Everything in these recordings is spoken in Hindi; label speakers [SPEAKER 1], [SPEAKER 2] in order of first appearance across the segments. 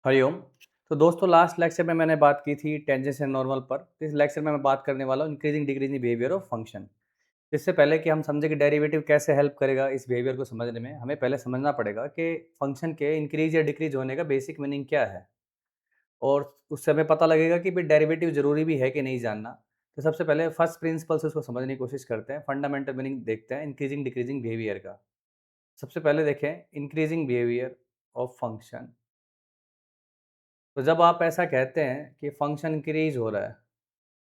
[SPEAKER 1] हरिओम। तो दोस्तों लास्ट लेक्चर में मैंने बात की थी टेंजेंट नॉर्मल पर। इस लेक्चर में मैं बात करने वाला हूँ increasing decreasing behaviour of function. इससे पहले कि हम समझें कि डेरिवेटिव कैसे हेल्प करेगा इस बिहेवियर को समझने में, हमें पहले समझना पड़ेगा कि फंक्शन के इंक्रीज या डिक्रीज होने का बेसिक मीनिंग क्या है। और उससे हमें पता लगेगा कि भाई डेरिवेटिव जरूरी भी है कि नहीं जानना। तो सबसे पहले फर्स्ट प्रिंसिपल से उसको समझने की कोशिश करते हैं, फंडामेंटल मीनिंग देखते हैं इंक्रीजिंग डिक्रीजिंग बिहेवियर का। सबसे पहले देखें इंक्रीजिंग बिहेवियर ऑफ फंक्शन। तो जब आप ऐसा कहते हैं कि फंक्शन इंक्रीज हो रहा है,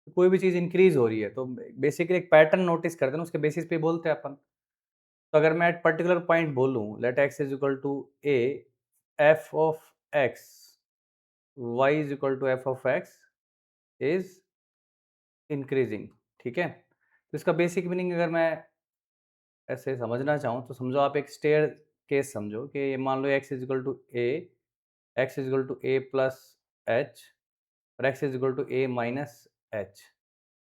[SPEAKER 1] तो कोई भी चीज़ इंक्रीज हो रही है तो बेसिकली एक पैटर्न नोटिस करते हैं ना, उसके बेसिस पे बोलते हैं अपन। तो अगर मैं एट पर्टिकुलर पॉइंट बोलूँ let x is equal to a, f of x, y is equal to f of x is increasing. ठीक है, तो इसका बेसिक मीनिंग अगर मैं ऐसे समझना चाहूँ तो समझो आप एक स्टेयर केस समझो कि ये मान लो x is equal to a, x is equal to a plus h और x is equal to a minus h.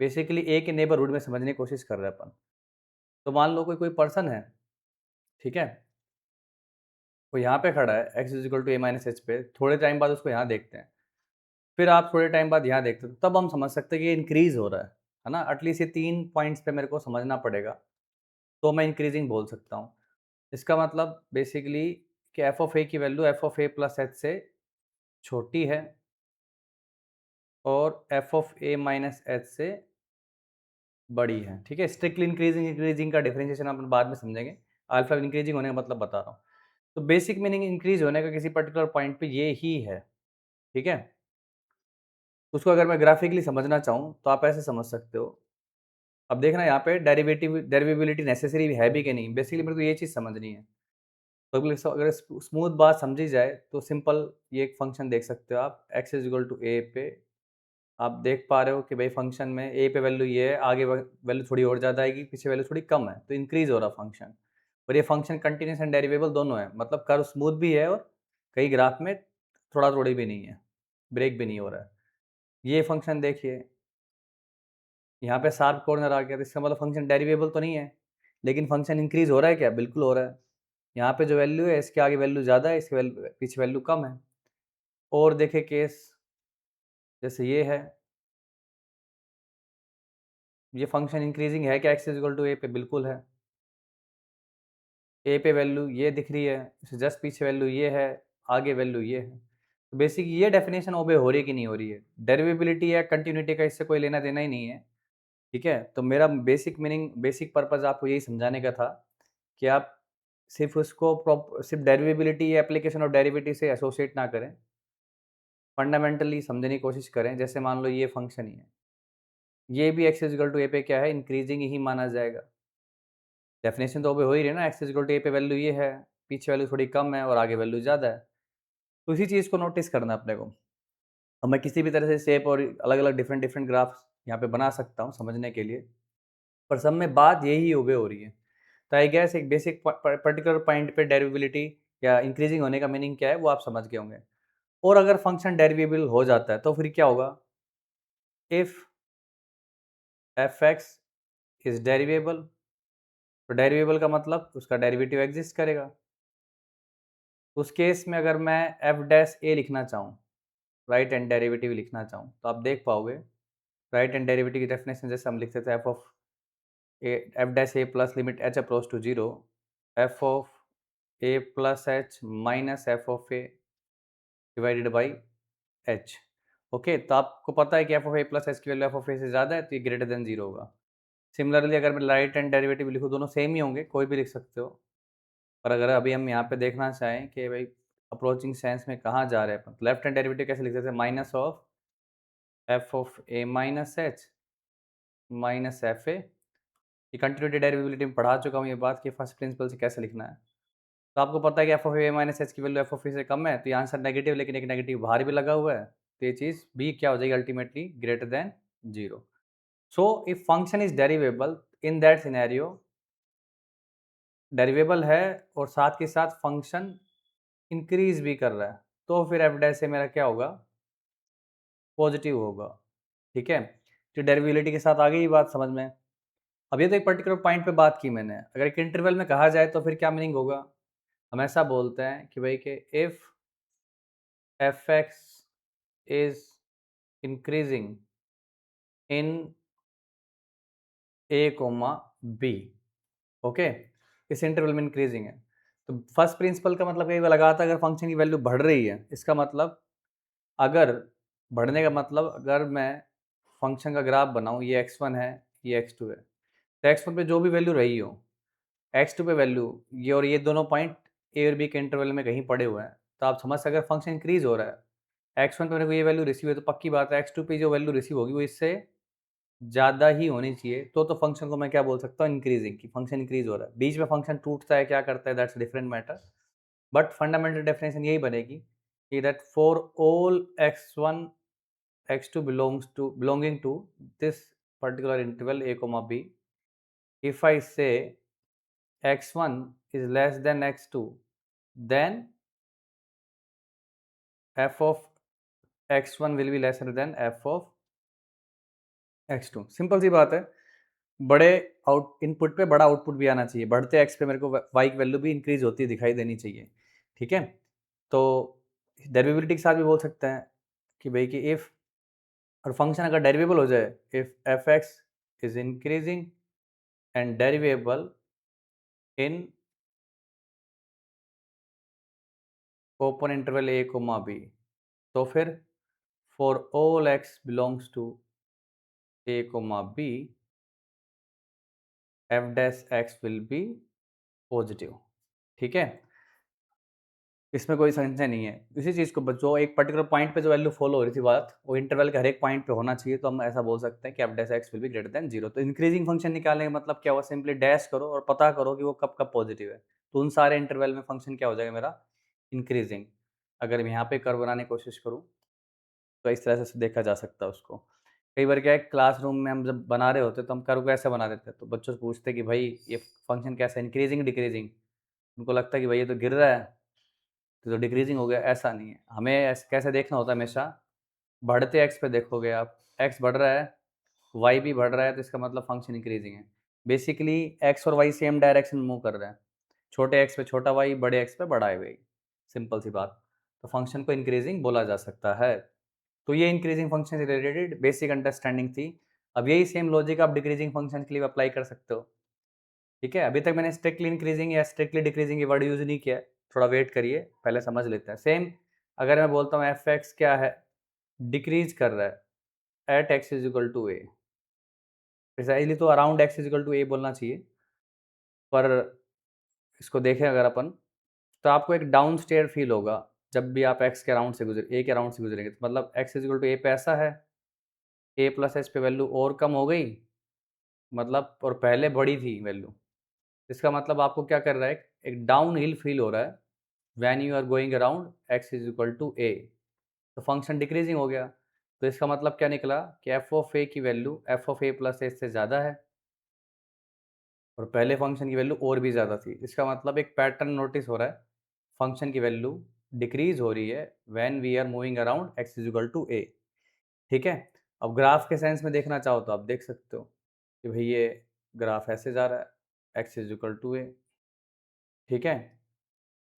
[SPEAKER 1] Basically a के नेबरहुड में समझने की कोशिश कर रहे हैं अपन। तो मान लो कोई कोई पर्सन है, ठीक है, वो यहाँ पे खड़ा है x is equal to a minus h पे, थोड़े टाइम बाद उसको यहाँ देखते हैं, फिर आप थोड़े टाइम बाद यहाँ देखते हो, तब हम समझ सकते हैं कि ये इंक्रीज हो रहा है ना। एटलीस्ट ये 3 पॉइंट्स पे मेरे को समझना पड़ेगा, तो मैं इंक्रीजिंग बोल सकता हूँ। इसका मतलब बेसिकली कि एफ ऑफ ए की value f of a plus H से छोटी है और F of A minus H से बड़ी है। ठीक है, स्ट्रिक्टली इंक्रीजिंग इंक्रीजिंग का डिफरेंशिएशन अपन बाद में समझेंगे। अल्फा इंक्रीजिंग होने का मतलब बता रहा हूँ। तो बेसिक मीनिंग इंक्रीज होने का किसी पर्टिकुलर पॉइंट पे ये ही है। ठीक है, उसको अगर मैं ग्राफिकली समझना चाहूँ तो आप ऐसे समझ सकते हो। अब देखना यहाँ पे डेरिवेबिलिटी नेसेसरी है भी कि नहीं, बेसिकली मेरे को ये चीज़ समझनी है। तो अगर स्मूथ बात समझी जाए तो सिंपल ये एक फंक्शन देख सकते हो आप, एक्स इज इक्वल टू ए पे आप देख पा रहे हो कि भाई फंक्शन में ए पे वैल्यू ये है, आगे वैल्यू थोड़ी और ज़्यादा आएगी, पीछे वैल्यू थोड़ी कम है, तो इंक्रीज हो रहा फंक्शन। और ये फंक्शन कंटिन्यूस एंड डेरिवेबल दोनों है, मतलब कर्व स्मूथ भी है और कई ग्राफ में थोड़ा थोड़ी भी नहीं है, ब्रेक भी नहीं हो रहा है। ये फंक्शन देखिए, यहाँ पे शार्प कॉर्नर आ गया, तो इसका मतलब फंक्शन डेरिवेबल तो नहीं है, लेकिन फंक्शन इंक्रीज हो रहा है क्या? बिल्कुल हो रहा है। यहाँ पे जो वैल्यू है इसके आगे वैल्यू ज़्यादा है, इसके पीछे वैल्यू कम है। और देखे केस जैसे ये है, ये फंक्शन इंक्रीजिंग है क्या एक्स इज इक्वल टू ए पे? बिल्कुल है। ए पे वैल्यू ये दिख रही है, इससे जस्ट पीछे वैल्यू ये है, आगे वैल्यू ये है। तो बेसिक ये डेफिनेशन ओबे हो रही है कि नहीं हो रही है? डेरिवेबिलिटी या कंटिन्यूटी का इससे कोई लेना देना ही नहीं है। ठीक है, तो मेरा बेसिक मीनिंग, बेसिक पर्पज़ आपको यही समझाने का था कि आप सिर्फ उसको सिर्फ डेरिवेबिलिटी या एप्लीकेशन ऑफ डेरिवेटिव से एसोसिएट ना करें, फंडामेंटली समझने की कोशिश करें। जैसे मान लो ये फंक्शन ही है, ये भी एक्स इक्वल टू ए पे क्या है, इंक्रीजिंग ही माना जाएगा। डेफिनेशन तो ओबे हो ही रही है ना, एक्स इक्वल टू ए पे वैल्यू ये है, पीछे वैल्यू थोड़ी कम है और आगे वैल्यू ज़्यादा है। तो इसी चीज़ को नोटिस करना है अपने को। अब मैं किसी भी तरह से शेप और अलग अलग डिफरेंट डिफरेंट ग्राफ्स यहाँ पे बना सकता हूँ समझने के लिए, पर सब में बात यही ओबे हो रही है। तो आई गेस एक बेसिक पर्टिकुलर पॉइंट पे डेरिवेबिलिटी या इंक्रीजिंग होने का मीनिंग क्या है वो आप समझ गए होंगे। और अगर फंक्शन डेरिवेबल हो जाता है तो फिर क्या होगा? इफ़ एफ एक्स इज डेरिवेबल, तो डेरिवेबल का मतलब उसका डेरिवेटिव एग्जिस्ट करेगा। उस केस में अगर मैं एफ डैश ए लिखना चाहूँ, राइट एंड डेरिवेटिव लिखना चाहूँ, तो आप देख पाओगे राइट एंड डेरिवेटिव की डेफिनेशन जैसे हम लिखते थे, f of a f dash a plus limit h approach to zero, f of a plus h minus f of a divided by h. Okay, तो आपको पता है कि f of a plus h की वैल्यू एफ ऑफ ए से ज़्यादा है, तो ये ग्रेटर देन जीरो होगा। सिमिलरली अगर मैं राइट एंड डेरिवेटिव लिखूँ, दोनों सेम ही होंगे, कोई भी लिख सकते हो। पर अगर अभी हम यहाँ पे देखना चाहें कि भाई अप्रोचिंग सेंस में कहाँ जा रहे हैं अपन, तो लेफ्ट हैंड डेरिवेटिव कैसे लिखते थे? Minus of F of A minus H minus F A. ये कंटिन्यूटी डेरिवेबिलिटी में पढ़ा चुका हूँ ये बात कि फर्स्ट प्रिंसिपल से कैसे लिखना है। तो आपको पता है कि f of A minus H की वैल्यू एफ ऑफ ए से कम है, तो ये आंसर नेगेटिव, लेकिन एक नेगेटिव बाहर भी लगा हुआ है, तो ये चीज़ भी क्या हो जाएगी ultimately? Greater than zero. So if function is derivable, in that scenario derivable है और साथ के साथ फंक्शन इंक्रीज भी कर रहा है, तो फिर एफ डैश से मेरा क्या होगा? पॉजिटिव होगा। ठीक है, तो डेरिवेबिलिटी के साथ आगे ही बात समझ में। अब ये तो एक पर्टिकुलर पॉइंट पे बात की मैंने, अगर एक इंटरवल में कहा जाए तो फिर क्या मीनिंग होगा? हम ऐसा बोलते हैं कि भाई कि if f x is increasing in a comma b, okay, इस इंटरवल में इंक्रीजिंग है। तो फर्स्ट प्रिंसिपल का मतलब ये लगा था, अगर फंक्शन की वैल्यू बढ़ रही है, इसका मतलब, अगर बढ़ने का मतलब, अगर मैं फंक्शन का ग्राफ बनाऊं, ये x1 है, ये x2 है, तो x1 पे जो भी वैल्यू रही हो, x2 पे वैल्यू, ये और ये दोनों पॉइंट ए और बी के इंटरवल में कहीं पड़े हुए हैं, तो आप समझ सकते, अगर फंक्शन इंक्रीज हो रहा है, x1 पे मेरे को ये वैल्यू रिसीव है, तो पक्की बात है x2 पे जो वैल्यू रिसीव होगी वो इससे ज़्यादा ही होनी चाहिए, तो फंक्शन को मैं क्या बोल सकता हूँ, इंक्रीजिंग, कि फंक्शन इंक्रीज हो रहा है। बीच में फंक्शन टूटता है, क्या करता है, that's different matter, but fundamental definition यही बनेगी कि that for all x1 x2 belonging to this particular interval a comma b, if I say x1 is less than x2, then f of x1 will be lesser than f of x2। Simple सी बात है, बड़े आउट इनपुट पे बड़ा आउटपुट भी आना चाहिए, बढ़ते एक्स पे मेरे को वाई की वैल्यू भी इंक्रीज होती दिखाई देनी चाहिए, ठीक है। तो डेरिवेबिलिटी के साथ भी बोल सकते हैं कि भाई कि इफ, और फंक्शन अगर डेरिवेबल हो जाए, if f x is increasing and derivable in open interval a comma b, तो फिर for all x belongs to a comma b, f dash x will be positive, ठीक है। इसमें कोई संशय नहीं है, इसी चीज़ को जो एक पर्टिकुलर पॉइंट पे जो वैल्यू फॉलो हो रही थी बात, वो इंटरवल के हर एक पॉइंट पे होना चाहिए, तो हम ऐसा बोल सकते हैं कि F dash x will be greater than zero. तो इंक्रीजिंग फंक्शन निकालने का मतलब क्या हुआ, सिंपली डैश करो और पता करो कि वो कब कब पॉजिटिव है, तो उन सारे इंटरवल में फंक्शन क्या हो जाएगा मेरा, इंक्रीजिंग। अगर मैं यहाँ पे कर्व बनाने की कोशिश करूँ, तो इस तरह से देखा जा सकता है उसको। कई बार क्या है, क्लासरूम में हम जब बना रहे होते तो हम कर्व कैसे बना देते हैं, तो बच्चों से पूछते कि भाई ये फंक्शन कैसा है, इंक्रीजिंग डिक्रीजिंग, उनको लगता है कि भाई ये तो गिर रहा है, तो डिक्रीजिंग हो गया। ऐसा नहीं है, हमें कैसे देखना होता है हमेशा, बढ़ते एक्स पे देखोगे आप, एक्स बढ़ रहा है, वाई भी बढ़ रहा है, तो इसका मतलब फंक्शन इंक्रीजिंग है। बेसिकली एक्स और वाई सेम डायरेक्शन में मूव कर रहे हैं, छोटे एक्स पे छोटा वाई, बड़े एक्स पे बड़ा वाई, सिंपल सी बात। तो फंक्शन को इंक्रीजिंग बोला जा सकता है। तो ये इंक्रीजिंग फंक्शन से रिलेटेड बेसिक अंडरस्टैंडिंग थी। अब यही सेम लॉजिक आप डिक्रीजिंग फंक्शन के लिए अप्लाई कर सकते हो, ठीक है। अभी तक मैंने स्ट्रिक्टली इंक्रीजिंग या स्ट्रिक्टली डिक्रीजिंग ये वर्ड यूज नहीं किया है, थोड़ा वेट करिए, पहले समझ लेते हैं। सेम अगर मैं बोलता हूँ एफ एक्स क्या है, डिक्रीज कर रहा है at x is equal to a, precisely तो around x is equal to a बोलना चाहिए, पर इसको देखें अगर अपन, तो आपको एक डाउन स्टेयर फील होगा जब भी आप एक्स के अराउंड से गुजरे, ए के अराउंड से गुजरेंगे, तो मतलब एक्स इज इक्वल टू ए पे ऐसा है, ए प्लस एच पे वैल्यू और कम हो गई, मतलब और पहले बड़ी थी वैल्यू, इसका मतलब आपको क्या कर रहा है, एक डाउन हिल फील हो रहा है when you are going around x is equal to a, तो फंक्शन डिक्रीजिंग हो गया। तो इसका मतलब क्या निकला कि एफ ऑफ ए की value f of a plus H से ज़्यादा है, और पहले फंक्शन की वैल्यू और भी ज़्यादा थी। इसका मतलब एक पैटर्न नोटिस हो रहा है, फंक्शन की वैल्यू डिक्रीज हो रही है when we are moving around x is equal to a, ठीक है। अब ग्राफ के सेंस में देखना चाहो तो आप देख सकते हो कि भाई ये ग्राफ ऐसे जा रहा है, x is equal to a, ठीक है।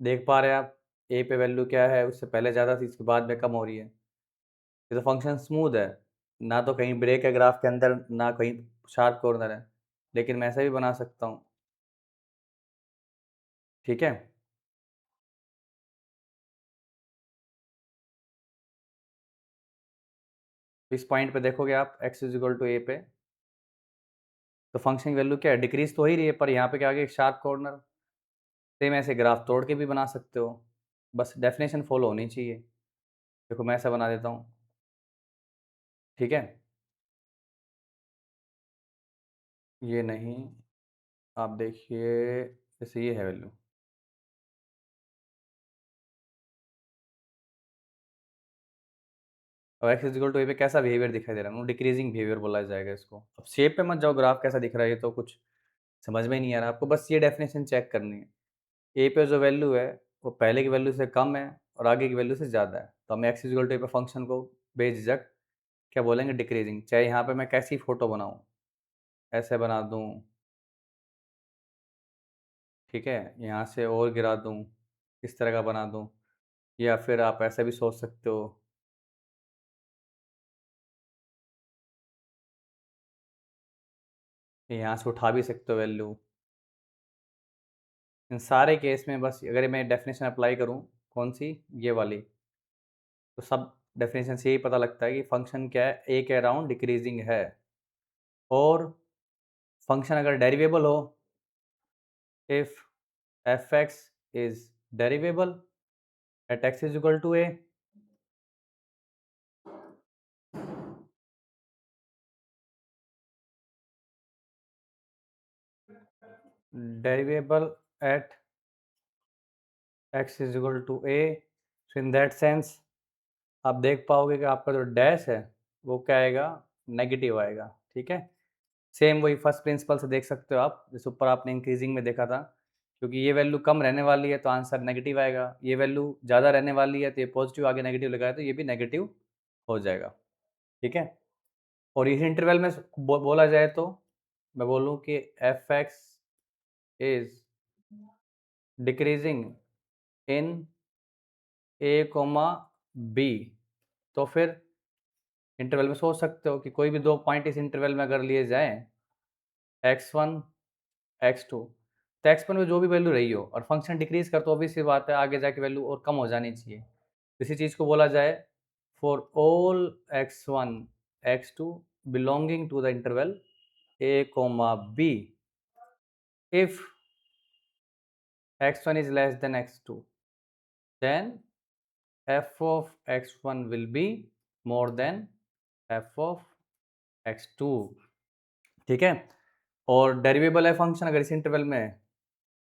[SPEAKER 1] देख पा रहे हैं आप, ए पे वैल्यू क्या है, उससे पहले ज़्यादा थी, इसके बाद में कम हो रही है। ये तो फंक्शन स्मूथ है, ना तो कहीं ब्रेक है ग्राफ के अंदर, ना कहीं शार्प कॉर्नर है, लेकिन मैं ऐसा भी बना सकता हूँ, ठीक है। इस पॉइंट पे देखोगे आप एक्स इज इक्वल टू ए पे, तो फंक्शन की वैल्यू क्या है, डिक्रीज तो हो ही रही है, पर यहाँ पे क्या आ गया, शार्प कॉर्नर। सेम ऐसे ग्राफ तोड़ के भी बना सकते हो, बस डेफिनेशन फॉलो होनी चाहिए। देखो मैं ऐसा बना देता हूँ, ठीक है, ये नहीं, आप देखिए, जैसे ये है वैल्यू, अब एक्स इक्वल टू ए पे कैसा बिहेवियर दिखाई दे रहा है, डिक्रीजिंग बिहेवियर बोला जाएगा इसको। अब शेप पे मत जाओ, ग्राफ कैसा दिख रहा है ये तो कुछ समझ में ही नहीं आ रहा आपको, बस ये डेफिनेशन चेक करनी है। ए पे जो वैल्यू है वो पहले की वैल्यू से कम है और आगे की वैल्यू से ज़्यादा है, तो हम एक्स इक्वल टू ए पे फंक्शन को बेझिझक क्या बोलेंगे, डिक्रीजिंग। चाहे यहाँ पे मैं कैसी फ़ोटो बनाऊँ, ऐसे बना दूँ, ठीक है, यहाँ से और गिरा दूँ, इस तरह का बना दूँ, या फिर आप ऐसा भी सोच सकते हो, यहाँ से उठा भी सकते हो वैल्यू। इन सारे केस में बस अगर मैं डेफिनेशन अप्लाई करूँ, कौन सी, ये वाली, तो सब डेफिनेशन से यही पता लगता है कि फंक्शन क्या है, ए के अराउंड डिक्रीजिंग है। और फंक्शन अगर डेरिवेबल हो, if f x is derivable at x is equal to a, derivable at x is equal to a, so in that sense आप देख पाओगे कि आपका जो डैश है वो क्या आएगा, नेगेटिव आएगा। ठीक है, सेम वही फर्स्ट प्रिंसिपल से देख सकते हो आप, जैसे ऊपर आपने इंक्रीजिंग में देखा था, क्योंकि ये वैल्यू कम रहने वाली है तो आंसर नेगेटिव आएगा, ये वैल्यू ज़्यादा रहने वाली है तो ये पॉजिटिव आगे नेगेटिव लगाया तो ये भी नेगेटिव हो जाएगा। ठीक है, और इस इंटरवल में बोला जाए तो मैं बोलूँ कि f x is decreasing in a comma b, तो फिर इंटरवल में सोच सकते हो कि कोई भी दो पॉइंट इस इंटरवल में अगर लिए जाएं, x1 x2, तो x1 में जो भी वैल्यू रही हो और फंक्शन डिक्रीज कर, तो ऑब्वियस सी बात है आगे जाके वैल्यू और कम हो जानी चाहिए। इसी चीज़ को बोला जाए for all x1 x2 belonging to the interval a comma b, if x1 is less than x2, then f of x1 will be more than f of x2। ठीक है, और डेरिवेबल है फंक्शन अगर इस इंटरवल में,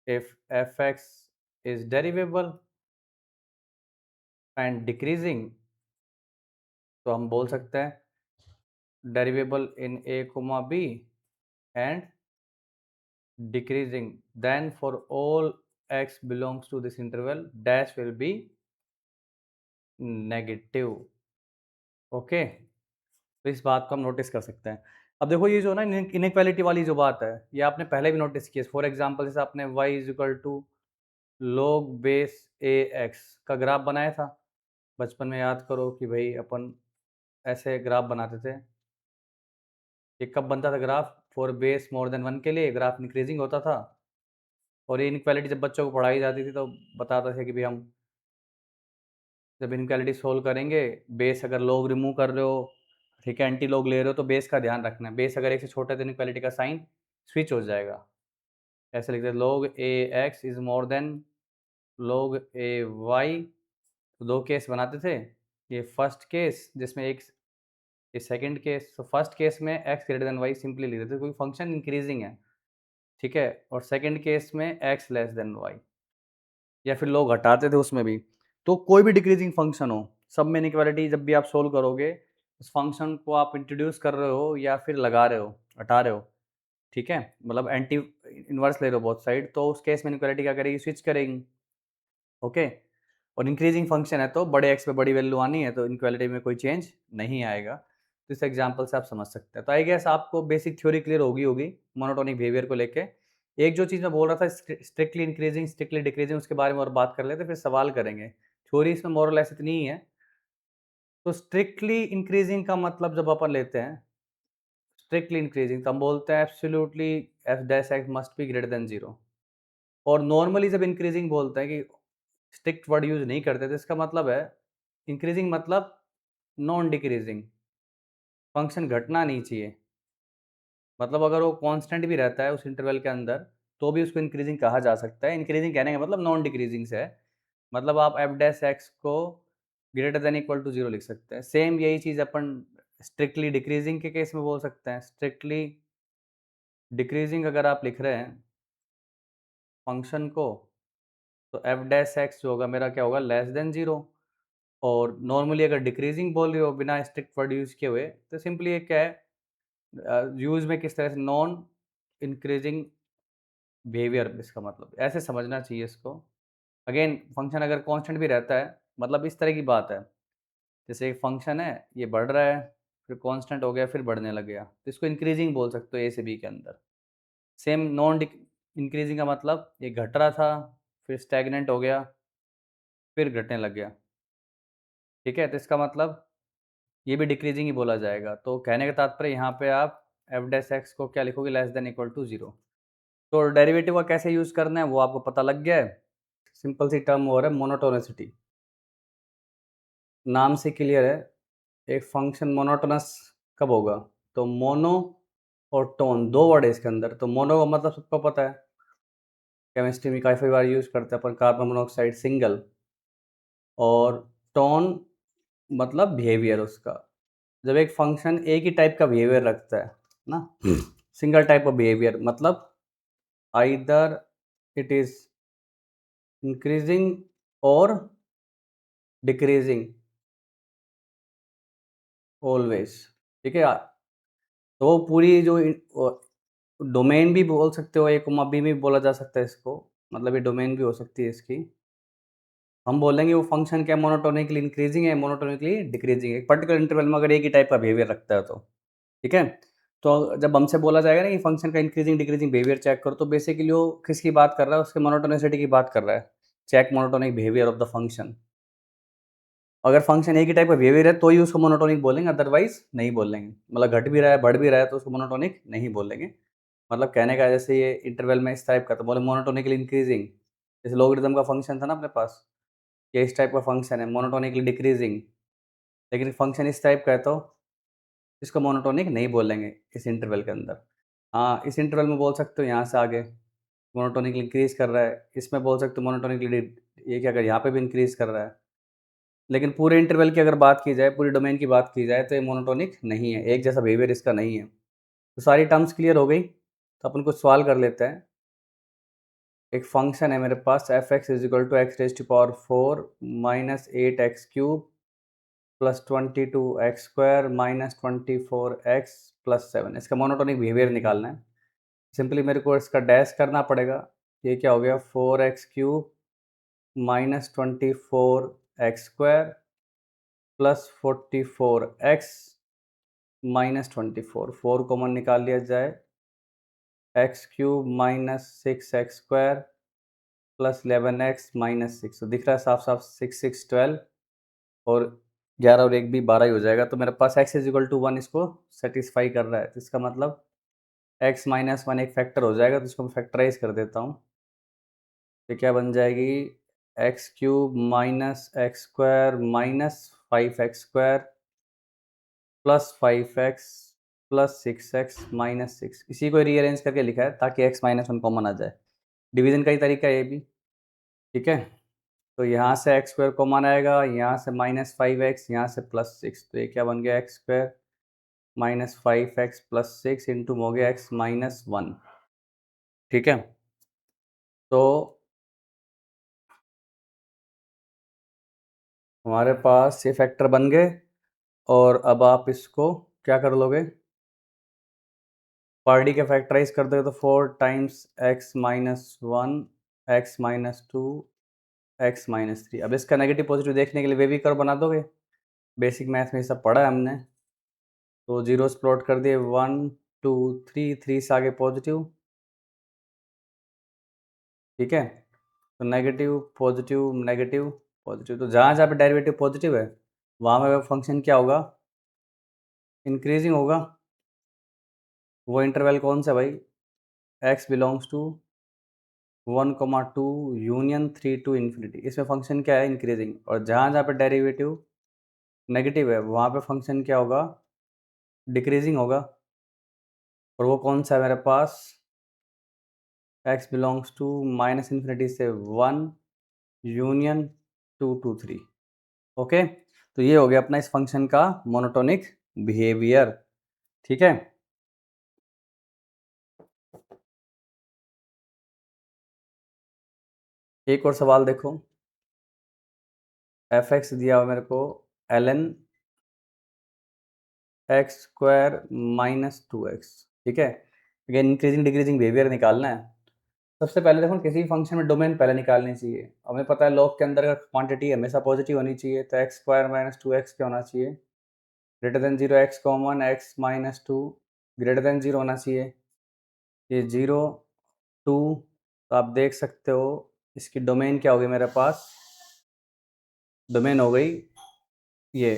[SPEAKER 1] if f x is derivable and decreasing, तो हम बोल सकते हैं derivable in a comma b and decreasing, then for all x belongs to this interval dash will be negative. Okay, तो इस बात को हम नोटिस कर सकते हैं। अब देखो ये जो ना इनइक्वालिटी वाली जो बात है, ये आपने पहले भी नोटिस की है। फॉर एग्जांपल जैसे आपने y is equal to log base a x का ग्राफ बनाया था बचपन में, याद करो कि भाई अपन ऐसे ग्राफ बनाते थे। ये कब बनता था graph, for base more than 1 के लिए ग्राफ इंक्रीजिंग होता था। और ये इनक्वालिटी जब बच्चों को पढ़ाई जाती थी तो बताते थे कि भाई हम जब इनक्वालिटी सोल्व करेंगे, बेस अगर लोग रिमूव कर रहे हो, ठीक है, एंटी लोग ले रहे हो, तो बेस का ध्यान रखना है। बेस अगर एक से छोटा है तो इनक्वालिटी का साइन स्विच हो जाएगा। ऐसे लिखते हैं लोग ए एक्स इज मोर देन लोग ए वाई। तो दो केस बनाते थे, ये फर्स्ट केस जिसमें एक, ये सेकंड केस। तो फर्स्ट केस में x greater than y simply लिख देते थे, कोई फंक्शन इंक्रीजिंग है, ठीक है, और सेकंड केस में एक्स लेस देन वाई, या फिर लोग हटाते थे उसमें भी। तो कोई भी डिक्रीजिंग फंक्शन हो, सब में इनइक्वालिटी जब भी आप सोल्व करोगे, उस फंक्शन को आप इंट्रोड्यूस कर रहे हो या फिर लगा रहे हो, हटा रहे हो, ठीक है, मतलब एंटी इनवर्स ले रहे हो बोथ साइड, तो उस केस में इनइक्वालिटी क्या करेगी, स्विच करेगी। ओके, और इंक्रीजिंग फंक्शन है तो बड़े एक्स पे बड़ी वैल्यू आनी है, तो इनइक्वालिटी में कोई चेंज नहीं आएगा। तो इस एग्जाम्पल से आप समझ सकते हैं। तो आई गेस आपको बेसिक थ्योरी क्लियर होगी मोनोटोनिक बिहेवियर को लेके। एक जो चीज़ मैं बोल रहा था स्ट्रिक्टली इंक्रीजिंग स्ट्रिक्टली डिक्रीजिंग, उसके बारे में और बात कर लेते, फिर सवाल करेंगे। थ्योरी इसमें मोरलेस इतनी ही है। तो स्ट्रिक्टली इंक्रीजिंग का मतलब जब अपन लेते हैं, स्ट्रिक्टली इंक्रीजिंग, तो हम बोलते हैं absolutely F dash x must be greater than 0। और नॉर्मली जब इंक्रीजिंग बोलते हैं कि स्ट्रिक्ट वर्ड यूज नहीं करते, तो इसका मतलब है इंक्रीजिंग मतलब नॉन डिक्रीजिंग, फंक्शन घटना नहीं चाहिए। मतलब अगर वो कांस्टेंट भी रहता है उस इंटरवल के अंदर, तो भी उसको इंक्रीजिंग कहा जा सकता है। इंक्रीजिंग कहने का मतलब नॉन डिक्रीजिंग से है, मतलब आप एफ डैश एक्स को ग्रेटर देन इक्वल टू 0 लिख सकते हैं। सेम यही चीज़ अपन स्ट्रिक्टली डिक्रीजिंग के केस में बोल सकते हैं। स्ट्रिक्टली डिक्रीजिंग अगर आप लिख रहे हैं फंक्शन को, तो एफ डैश एक्स जो होगा मेरा क्या होगा, लेस देन 0। और नॉर्मली अगर डिक्रीजिंग बोल रहे हो बिना स्ट्रिक्ट वर्ड यूज किए हुए, तो सिंपली ये क्या है, यूज में किस तरह से नॉन इंक्रीजिंग बिहेवियर, इसका मतलब ऐसे समझना चाहिए इसको। अगेन फंक्शन अगर कांस्टेंट भी रहता है, मतलब इस तरह की बात है, जैसे एक फंक्शन है ये बढ़ रहा है, फिर कांस्टेंट हो गया, फिर बढ़ने लग गया, तो इसको इंक्रीजिंग बोल सकते हो ए से बी के अंदर। सेम नॉन इंक्रीजिंग का मतलब ये घट रहा था, फिर स्टैग्नेंट हो गया, फिर घटने लग गया, ठीक है, तो इसका मतलब ये भी डिक्रीजिंग ही बोला जाएगा। तो कहने का तात्पर्य यहाँ पे आप एफ डैश एक्स को क्या लिखोगे, लेस देन इक्वल टू 0। तो डेरिवेटिव का कैसे यूज़ करना है वो आपको पता लग गया है। सिंपल सी टर्म और है मोनोटोनिसिटी, नाम से क्लियर है। एक फंक्शन मोनोटोनस कब होगा, तो मोनो और टोन दो वर्ड है इसके अंदर। तो मोनो का मतलब सबको पता है, केमिस्ट्री में काफ़ी बार यूज़ करते हैं अपन, कार्बन मोनोऑक्साइड सिंगल। और टोन मतलब बिहेवियर उसका, जब एक फंक्शन एक ही टाइप का बिहेवियर रखता है ना, सिंगल टाइप ऑफ बिहेवियर, मतलब आइदर इट इज इंक्रीजिंग और डिक्रीजिंग ऑलवेज। ठीक है, तो वो पूरी जो डोमेन भी बोल सकते हो, एक बी में भी बोला जा सकता है इसको, मतलब ये डोमेन भी हो सकती है इसकी। हम बोलेंगे वो फंक्शन क्या मोनोटोनिकली इंक्रीजिंग है, मोनोटोनिकली डिक्रीजिंग है, एक पर्टिकुलर इंटरवल में अगर एक ही टाइप का बिहेवियर रखता है तो। ठीक है, तो जब हमसे बोला जाएगा ना कि फंक्शन का इंक्रीजिंग डिक्रीजिंग बिहेवियर चेक करो, तो बेसिकली वो किसकी बात कर रहा है, उसके मोनोटोनिसिटी की बात कर रहा है। Check monotonic behaviour of the function. अगर फंक्शन एक ही टाइप का बिहेवियर है तो ही उसको मोनोटोनिक बोलेंगे, अदरवाइज नहीं बोलेंगे। मतलब घट भी रहा है बढ़ भी रहा है तो उसको मोनोटोनिक नहीं बोलेंगे। मतलब कहने का जैसे ये इंटरवल में इस टाइप का, तो बोले मोनोटोनिकली इंक्रीजिंग। जैसे लोगरिथम का फंक्शन था ना अपने पास, ये इस टाइप का फंक्शन है मोनोटोनिकली डिक्रीजिंग, लेकिन फंक्शन इस टाइप का है तो इसको मोनोटोनिक नहीं बोलेंगे इस इंटरवल के अंदर। हाँ, इस इंटरवल में बोल सकते हो यहाँ से आगे मोनोटोनिकली इंक्रीज कर रहा है, इसमें बोल सकते हो मोनोटोनिकली ये क्या कर यहाँ पे भी इंक्रीज कर रहा है। लेकिन पूरे इंटरवल की अगर बात की जाए, पूरी डोमेन की बात की जाए, तो ये मोनोटोनिक नहीं है, एक जैसा बिहेवियर इसका नहीं है। तो सारी टर्म्स क्लियर हो गई, तो अपन कुछ सवाल कर लेते हैं। एक फंक्शन है मेरे पास f x is equal to x raise to power 4 minus 8x³ plus 22x² minus 24x plus 7। इसका मोनोटोनिक बिहेवियर निकालना है। सिंपली मेरे को इसका डैश करना पड़ेगा। ये क्या हो गया, 4x³ minus 24x² plus 44x minus 24, 4 common निकाल लिया जाए, x³ minus 6x² plus 11x minus 6। तो दिख रहा है साफ साफ 6 6 12 और 11 और 1 भी 12 ही हो जाएगा। तो मेरे पास x इज इक्वल टू 1 इसको सेटिस्फाई कर रहा है। तो इसका मतलब x माइनस 1 एक फैक्टर हो जाएगा, तो इसको मैं फैक्टराइज कर देता हूँ। तो क्या बन जाएगी, x³ minus x² minus 5x² plus 5x plus 6x minus 6। इसी को रीअरेंज करके लिखा है ताकि x माइनस 1 कॉमन आ जाए। डिवीजन का ही तरीका है ये भी। ठीक है, तो यहाँ से x² कॉमन आएगा, यहाँ से माइनस 5x, यहाँ से प्लस 6। तो ये क्या बन गया, x² minus 5x plus 6 into हो गया x माइनस 1। ठीक है, तो हमारे पास ये फैक्टर बन गए। और अब आप इसको क्या कर लोगे, पार्टी के फैक्टराइज कर दोगे तो 4 times x minus 1 x minus 2 x minus 3। अब इसका नेगेटिव पॉजिटिव देखने के लिए वे भी कर्व बना दोगे, बेसिक मैथ में ये सब पढ़ा है हमने। तो जीरोस प्लॉट कर दिए, 1 2 3, 3 से आगे पॉजिटिव। ठीक है, तो नेगेटिव पॉजिटिव नेगेटिव पॉजिटिव, तो जहाँ जहाँ पे डेरिवेटिव पॉजिटिव है वहाँ पे फंक्शन क्या होगा, इंक्रीजिंग होगा। वो इंटरवल कौन सा भाई, x belongs to 1,2 union 3 to infinity. इसमें फंक्शन क्या है, इंक्रीजिंग। और जहाँ जहाँ पे डेरिवेटिव नेगेटिव है वहाँ पे फंक्शन क्या होगा, डिक्रीजिंग होगा। और वो कौन सा है मेरे पास, x belongs to minus infinity से 1 यूनियन 2 टू 3। ओके, तो ये हो गया अपना इस फंक्शन का मोनोटोनिक बिहेवियर। ठीक है, एक और सवाल देखो। एफ एक्स दिया हुआ मेरे को ln x² माइनस 2x। ठीक है, अगेन इंक्रीजिंग डिक्रीजिंग बिहेवियर निकालना है। सबसे पहले देखो किसी फंक्शन में डोमेन पहले निकालनी चाहिए। हमें पता है लॉग के अंदर का क्वांटिटी हमेशा पॉजिटिव होनी चाहिए, तो x² माइनस 2x क्या होना चाहिए, greater than 0, x common x minus 2 greater than 0 होना चाहिए। ये 0 2, तो आप देख सकते हो इसकी डोमेन क्या होगी मेरे पास, डोमेन हो गई ये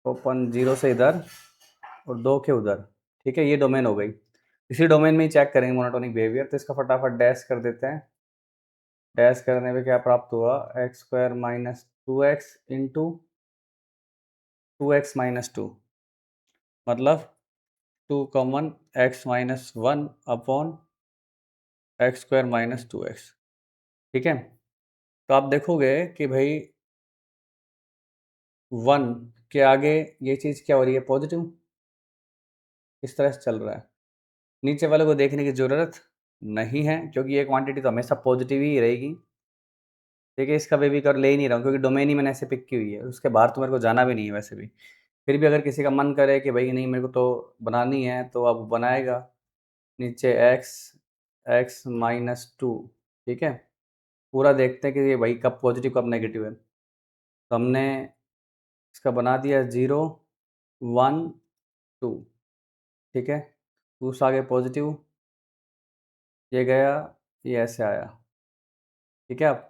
[SPEAKER 1] ओपन 0 से इधर और 2 के उधर, ठीक है, ये डोमेन हो गई। इसी डोमेन में ही चेक करेंगे मोनोटोनिक बिहेवियर, तो इसका फटाफट डैश कर देते हैं। डैश करने पे क्या प्राप्त हुआ, x square minus 2x into 2x minus 2, मतलब 2 common x minus 1 upon x square minus 2x, ठीक है। तो आप देखोगे कि भाई 1 के आगे ये चीज़ क्या हो रही है, पॉजिटिव, इस तरह से चल रहा है। नीचे वाले को देखने की ज़रूरत नहीं है, क्योंकि ये क्वांटिटी तो हमेशा पॉजिटिव ही रहेगी। देखिए इसका बेबी कर ले ही नहीं रहा हूँ, क्योंकि डोमेन ही मैंने ऐसे पिक की हुई है, उसके बाहर तो मेरे को जाना भी नहीं है वैसे भी। फिर भी अगर किसी का मन करे कि भाई नहीं मेरे को तो बनानी है, तो अब बनाएगा। नीचे एक्स माइनस 2, ठीक है। पूरा देखते हैं कि ये भाई कब पॉजिटिव कब नेगेटिव है। तो हमने इसका बना दिया 0 1 2, ठीक है। दूसरा आगे पॉजिटिव, ये गया, ये ऐसे आया, ठीक है। अब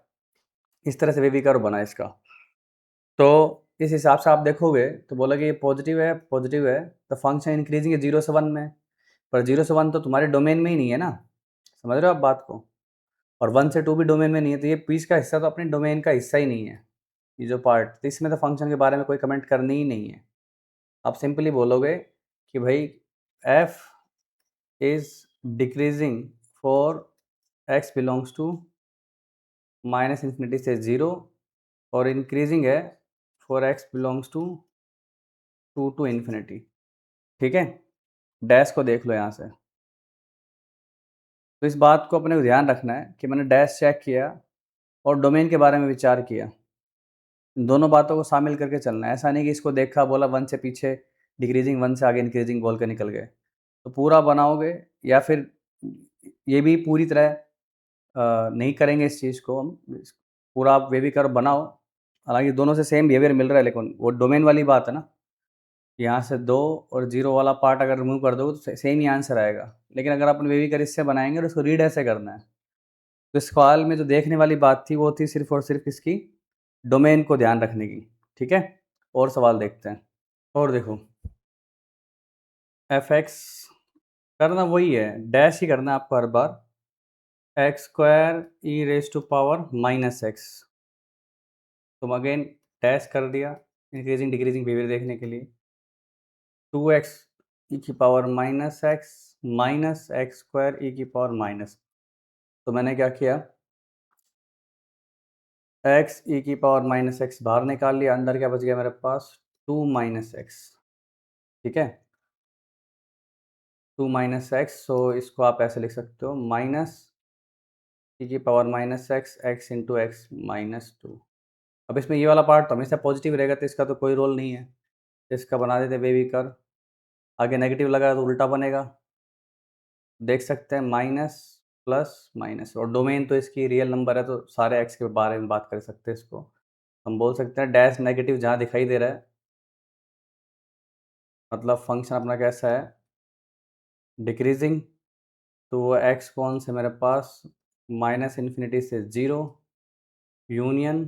[SPEAKER 1] इस तरह से बेबी कर्व बना इसका। तो इस हिसाब से आप देखोगे तो बोला कि ये पॉजिटिव है, तो फंक्शन इंक्रीजिंग है 0 से 1 में, पर 0 से 1 तो तुम्हारे डोमेन में ही नहीं है ना, समझ रहे हो आप बात को। और 1 से 2 भी डोमेन में नहीं है, तो ये पीस का हिस्सा तो अपने डोमेन का हिस्सा ही नहीं है, ये जो पार्ट। तो इसमें तो फंक्शन के बारे में कोई कमेंट करनी ही नहीं है। आप सिंपली बोलोगे कि भाई f is decreasing for x belongs to minus infinity से 0, और इंक्रीजिंग है for x belongs to 2 to infinity, ठीक है। डैश को देख लो यहाँ से। तो इस बात को अपने को ध्यान रखना है कि मैंने डैश चेक किया और डोमेन के बारे में विचार किया, दोनों बातों को शामिल करके चलना है। ऐसा नहीं कि इसको देखा बोला 1 से पीछे डिक्रीजिंग, 1 से आगे इंक्रीजिंग बोल के निकल गए। तो पूरा बनाओगे, या फिर ये भी पूरी तरह नहीं करेंगे इस चीज़ को हम, पूरा आप वे भी कर बनाओ। हालांकि दोनों से सेम बिहेवियर मिल रहा है, लेकिन वो डोमेन वाली बात है ना, यहाँ से 2 और 0 वाला पार्ट अगर रिमूव कर दो तो सेम ही आंसर आएगा। लेकिन अगर अपन वे भी कर इससे बनाएंगे और उसको रीड ऐसे करना है। तो इस सवाल में जो देखने वाली बात थी वो थी सिर्फ और सिर्फ इसकी डोमेन को ध्यान रखने की, ठीक है। और सवाल देखते हैं। और देखो एफ एक्स करना वही है, डैश ही करना है आपको हर बार, x square e raise to power minus x. तुम अगेन डैश कर दिया इंक्रीजिंग डिक्रीजिंग बिहेवियर देखने के लिए। 2x ई की पावर माइनस एक्स स्क्वायर ई की पावर माइनस। तो मैंने क्या किया, x ई की पावर माइनस एक्स बाहर निकाल लिया, अंदर क्या बच गया मेरे पास, 2 माइनस एक्स, ठीक है। 2 माइनस एक्स, सो इसको आप ऐसे लिख सकते हो, माइनस ई की power minus x into x minus 2। अब इसमें ये वाला पार्ट तो हमेशा पॉजिटिव रहेगा, तो इसका तो कोई रोल नहीं है, इसका बना देते बेबी कर। आगे नेगेटिव लगा तो उल्टा बनेगा, देख सकते हैं माइनस प्लस माइनस, और डोमेन तो इसकी रियल नंबर है, तो सारे एक्स के बारे में बात कर सकते हैं। इसको हम बोल सकते हैं डैश नेगेटिव जहाँ दिखाई दे रहा है, मतलब फंक्शन अपना कैसा है, डिक्रीजिंग। तो वो एक्स कौन से मेरे पास, माइनस इन्फिनिटी से 0 यूनियन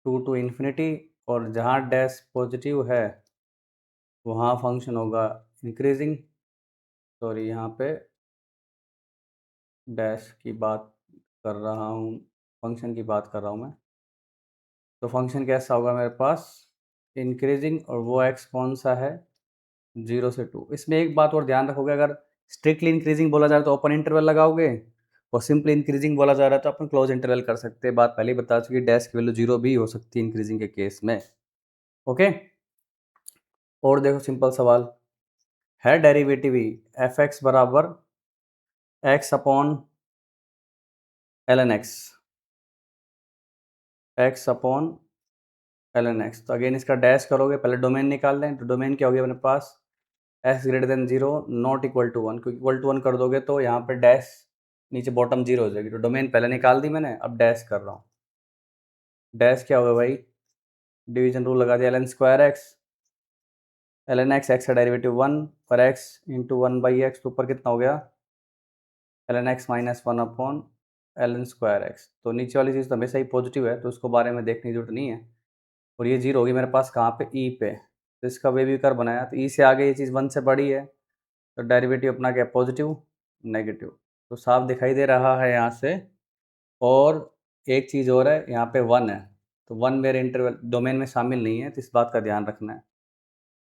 [SPEAKER 1] 2 टू इन्फिनिटी, और जहाँ डैश पॉजिटिव है वहाँ फंक्शन होगा इंक्रीजिंग। सॉरी, यहाँ पे डैश की बात कर रहा हूँ, फंक्शन की बात कर रहा हूँ मैं। तो फंक्शन कैसा होगा मेरे पास, इंक्रीजिंग, और वो एक्स कौन सा है, 0 से 2। इसमें एक बात और ध्यान रखोगे, अगर स्ट्रिक्टली इंक्रीजिंग बोला जा रहा है तो ओपन इंटरवल लगाओगे, और सिंपली इंक्रीजिंग बोला जा रहा है तो अपन क्लोज इंटरवल कर सकते हैं। बात पहले ही बता चुकी, डैश की वैल्यू 0 भी हो सकती है इंक्रीजिंग के केस में, ओके। और देखो सिंपल सवाल है, डेरिवेटिव ही एफ एक्स बराबर x upon l n x, x upon l n x. तो अगेन इसका डैश करोगे, पहले डोमेन निकाल लें, तो डोमेन क्या होगी अपने पास, x greater than 0 not equal to 1, क्योंकि इक्वल टू 1 कर दोगे तो यहाँ पे डैश नीचे बॉटम 0 हो जाएगी। तो डोमेन पहले निकाल दी मैंने, अब डैश कर रहा हूँ। डैश क्या होगा भाई, डिवीजन रूल लगा दिया, l n square x, l n x, x का डेरिवेटिव 1 पर एक्स इंटू 1/x, तो ऊपर कितना हो गया, l n x minus 1 upon l n square x. तो नीचे वाली चीज़ तो हमेशा ही पॉजिटिव है, तो उसको बारे में देखने की जरूरत नहीं है। और ये 0 होगी मेरे पास कहाँ पे, ई पे। तो इसका वे भी कर बनाया, तो ई से आगे ये चीज़ 1 से बड़ी है, तो डेरिवेटिव अपना क्या, पॉजिटिव नेगेटिव। तो साफ दिखाई दे रहा है यहाँ से। और एक चीज़ और है, यहाँ पे 1 है, तो 1 मेरे इंटरवल डोमेन में शामिल नहीं है, तो इस बात का ध्यान रखना है।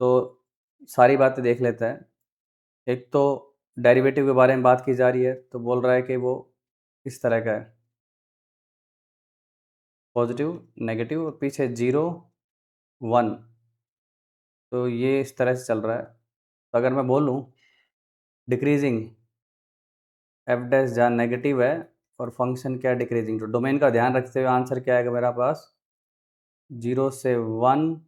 [SPEAKER 1] तो सारी बातें देख लेते हैं। एक तो डेरिवेटिव के बारे में बात की जा रही है, तो बोल रहा है कि वो इस तरह का है, पॉजिटिव नेगेटिव, और पीछे 0 1, तो ये इस तरह से चल रहा है। तो अगर मैं बोलूँ डिक्रीजिंग एफ डैश जहाँ नेगेटिव है और फंक्शन क्या है डिक्रीजिंग, तो डोमेन का ध्यान रखते हुए आंसर क्या आएगा मेरा पास, 0 से 1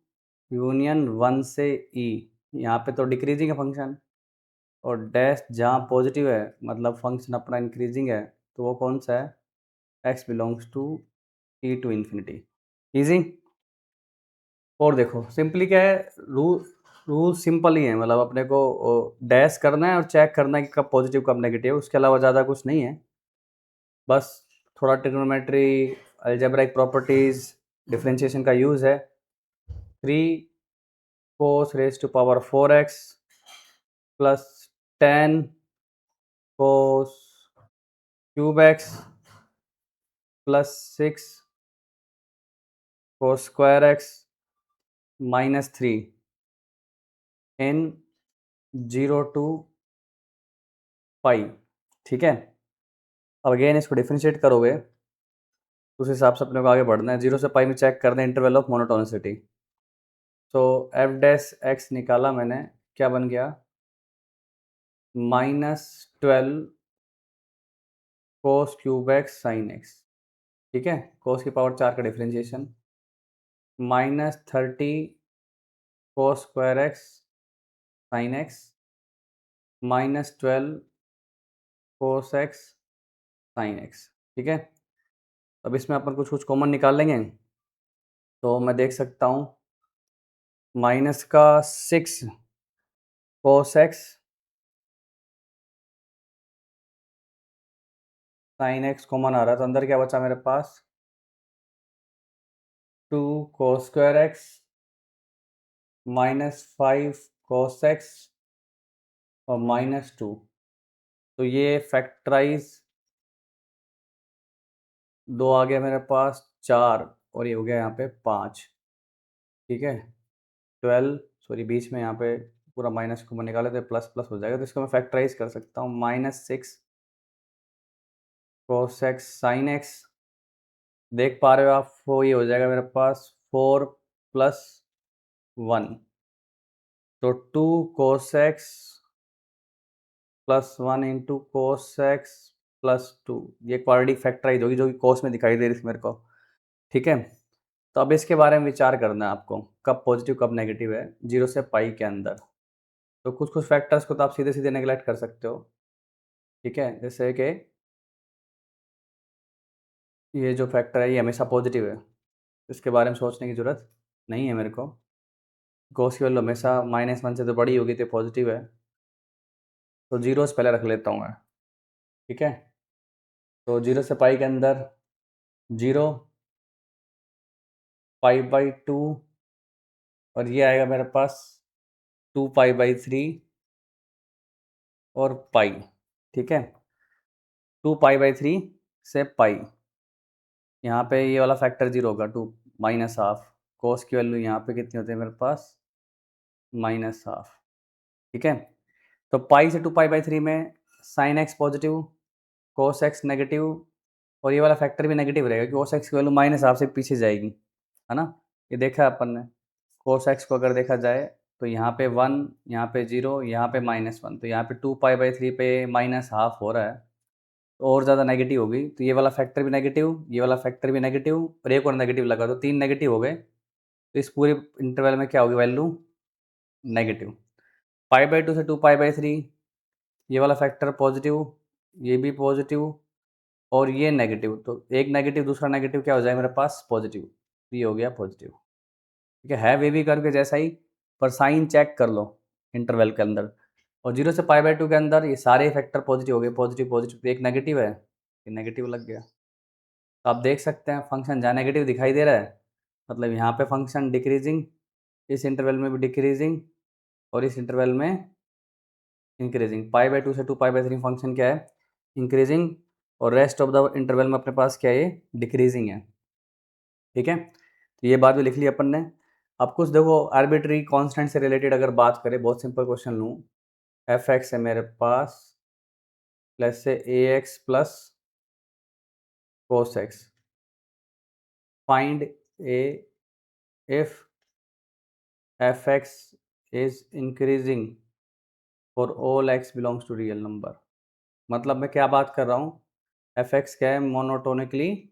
[SPEAKER 1] यूनियन 1 से ई। यहाँ पे तो डिक्रीजिंग है फंक्शन, और डैश जहाँ पॉजिटिव है मतलब फंक्शन अपना इंक्रीजिंग है, तो वो कौन सा है, x belongs to e to infinity. Easy. और देखो सिंपली क्या है, रूल सिंपल ही है, मतलब अपने को डैश करना है और चेक करना है कि कब पॉजिटिव कब नेगेटिव, उसके अलावा ज़्यादा कुछ नहीं है। बस थोड़ा ट्रिग्नोमेट्री, अलजेब्राइक प्रॉपर्टीज़, डिफरेंशिएशन का यूज़ है। 3 cos raise to power 4x plus 10 cos cube x plus 6 cos square x minus 3 in 0 to pi. ठीक है, अब अगेन इसको डिफ्रेंशिएट करोगे तो उस हिसाब से अपने को आगे बढ़ना है। 0 से पाई में चेक करना है इंटरवल ऑफ मोनोटोनिसिटी। तो एफ डैश एक्स निकाला मैंने, क्या बन गया, -12 cos cube x sine x. ठीक है, कोस की पावर 4 का डिफ्रेंशिएशन, -30 कोस स्क्वायर एक्स साइन एक्स, -12 कोस एक्स साइन एक्स। ठीक है, अब इसमें अपन कुछ कुछ कॉमन निकाल लेंगे, तो मैं देख सकता हूँ माइनस का 6 cos x sine x common आ रहा है, तो अंदर क्या बचा मेरे पास, 2 cos square x -5 cos x और -2। तो ये फैक्टराइज, 2 आ गया मेरे पास, 4, और ये हो गया यहाँ पे 5। ठीक है, 12, सॉरी बीच में यहाँ पे पूरा माइनस को मैं निकाले तो प्लस प्लस हो जाएगा, तो इसको मैं फैक्टराइज कर सकता हूँ, -6 कोस एक्स साइन एक्स, देख पा रहे हो आप, वो ये हो जाएगा मेरे पास 4 प्लस 1, तो 2 cos x plus 1 into cos x plus 2, ये क्वाड्रेटिक फैक्टराइज होगी जो कि कोस में दिखाई दे रही है मेरे को। ठीक है, तो अब इसके बारे में विचार करना है आपको, कब पॉजिटिव कब नेगेटिव है 0 से पाई के अंदर। तो कुछ कुछ फैक्टर्स को तो आप सीधे सीधे नेगलेक्ट कर सकते हो। ठीक है, जैसे कि ये जो फैक्टर है ये हमेशा पॉजिटिव है, इसके बारे में सोचने की ज़रूरत नहीं है मेरे को। कोस की वैल्यू हमेशा -1 से तो बड़ी होगी तो पॉजिटिव है, तो जीरो से पहले रख लेता हूँ मैं। ठीक है, तो 0 से पाई के अंदर 0, पाई/2, और ये आएगा मेरे पास 2π/3 और पाई। ठीक है, 2π/3 से पाई, यहाँ पे ये वाला फैक्टर 0 होगा, 2 -हाफ, कोस की वैल्यू यहाँ पे कितनी होती है मेरे पास, -हाफ। ठीक है, तो पाई से 2π/3 में sine x positive, cos x negative, और ये वाला फैक्टर भी नेगेटिव रहेगा, कोस एक्स की वैल्यू -हाफ से पीछे जाएगी, है ना। ये देखा है अपन ने, कोस एक्स को अगर देखा जाए तो यहाँ पे 1, यहाँ पे 0, यहाँ पे -1, तो यहाँ पे 2π/3 पे -हाफ हो रहा है, तो और ज़्यादा नेगेटिव होगी, तो ये वाला फैक्टर भी नेगेटिव, ये वाला फैक्टर भी नेगेटिव, और एक और नेगेटिव लगा, तो 3 नेगेटिव हो गए। तो इस पूरे इंटरवल में क्या होगी वैल्यू, नेगेटिव। π/2 से 2π/3, ये वाला फैक्टर पॉजिटिव, ये भी पॉजिटिव, और ये नेगेटिव, तो एक नेगेटिव दूसरा नेगेटिव क्या हो जाएगा मेरे पास, पॉजिटिव, ये हो गया पॉजिटिव। ठीक है वे भी करके जैसा ही, पर साइन चेक कर लो इंटरवल के अंदर। और 0 से π/2 के अंदर ये सारे फैक्टर पॉजिटिव हो गए, पॉजिटिव पॉजिटिव, तो एक नेगेटिव है, ये नेगेटिव लग गया। तो आप देख सकते हैं फंक्शन जहाँ नेगेटिव दिखाई दे रहा है मतलब यहाँ पे फंक्शन डिक्रीजिंग, इस इंटरवल में भी डिक्रीजिंग और इस इंटरवल में इंक्रीजिंग। π/2 से 2π/3 फंक्शन क्या है, इंक्रीजिंग, और रेस्ट ऑफ द इंटरवल में अपने पास क्या है, ये डिक्रीजिंग है। ठीक है, तो ये बात भी लिख ली अपन ने। अब कुछ देखो आर्बिट्री कांस्टेंट से रिलेटेड अगर बात करें, बहुत सिंपल क्वेश्चन लूँ, एफ एक्स है मेरे पास, प्लस से a x plus cos x, find a if f x is increasing for all x belongs to real number. मतलब मैं क्या बात कर रहा हूँ, एफ एक्स क्या है, मोनोटोनिकली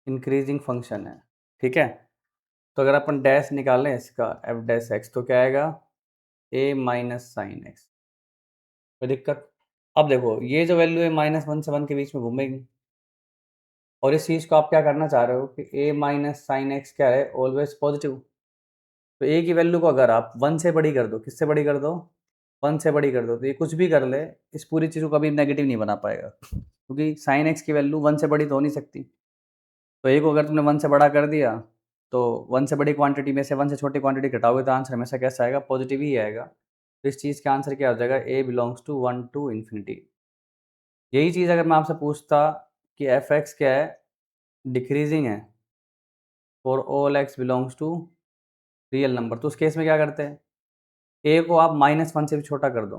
[SPEAKER 1] इंक्रीजिंग फंक्शन है। ठीक है, तो अगर अपन डैश निकालें इसका एफ डैश एक्स, तो क्या आएगा, ए माइनस साइन एक्स। कोई दिक्कत? अब देखो ये जो वैल्यू है -1 से 1 के बीच में घूमेगी, और इस चीज़ को आप क्या करना चाह रहे हो कि ए माइनस साइन एक्स क्या है, ऑलवेज पॉजिटिव। तो ए की वैल्यू को अगर आप 1 से बड़ी कर दो, किससे बड़ी कर दो, 1 से बड़ी कर दो, तो ये कुछ भी कर ले, इस पूरी चीज़ को कभी नेगेटिव नहीं बना पाएगा, क्योंकि साइन एक्स की वैल्यू 1 से बड़ी तो हो नहीं सकती। तो ए को अगर तुमने 1 से बड़ा कर दिया, तो 1 से बड़ी क्वांटिटी में से 1 से छोटी क्वांटिटी घटाओगे तो आंसर हमेशा कैसा आएगा, पॉजिटिव ही आएगा। तो इस चीज़ का आंसर क्या हो जाएगा, ए बिलोंग्स टू 1 टू इन्फिनिटी। यही चीज़ अगर मैं आपसे पूछता कि एफ एक्स क्या है, डिक्रीजिंग है for all x belongs to real number, तो उस केस में क्या करते हैं, ए को आप -1 से भी छोटा कर दो।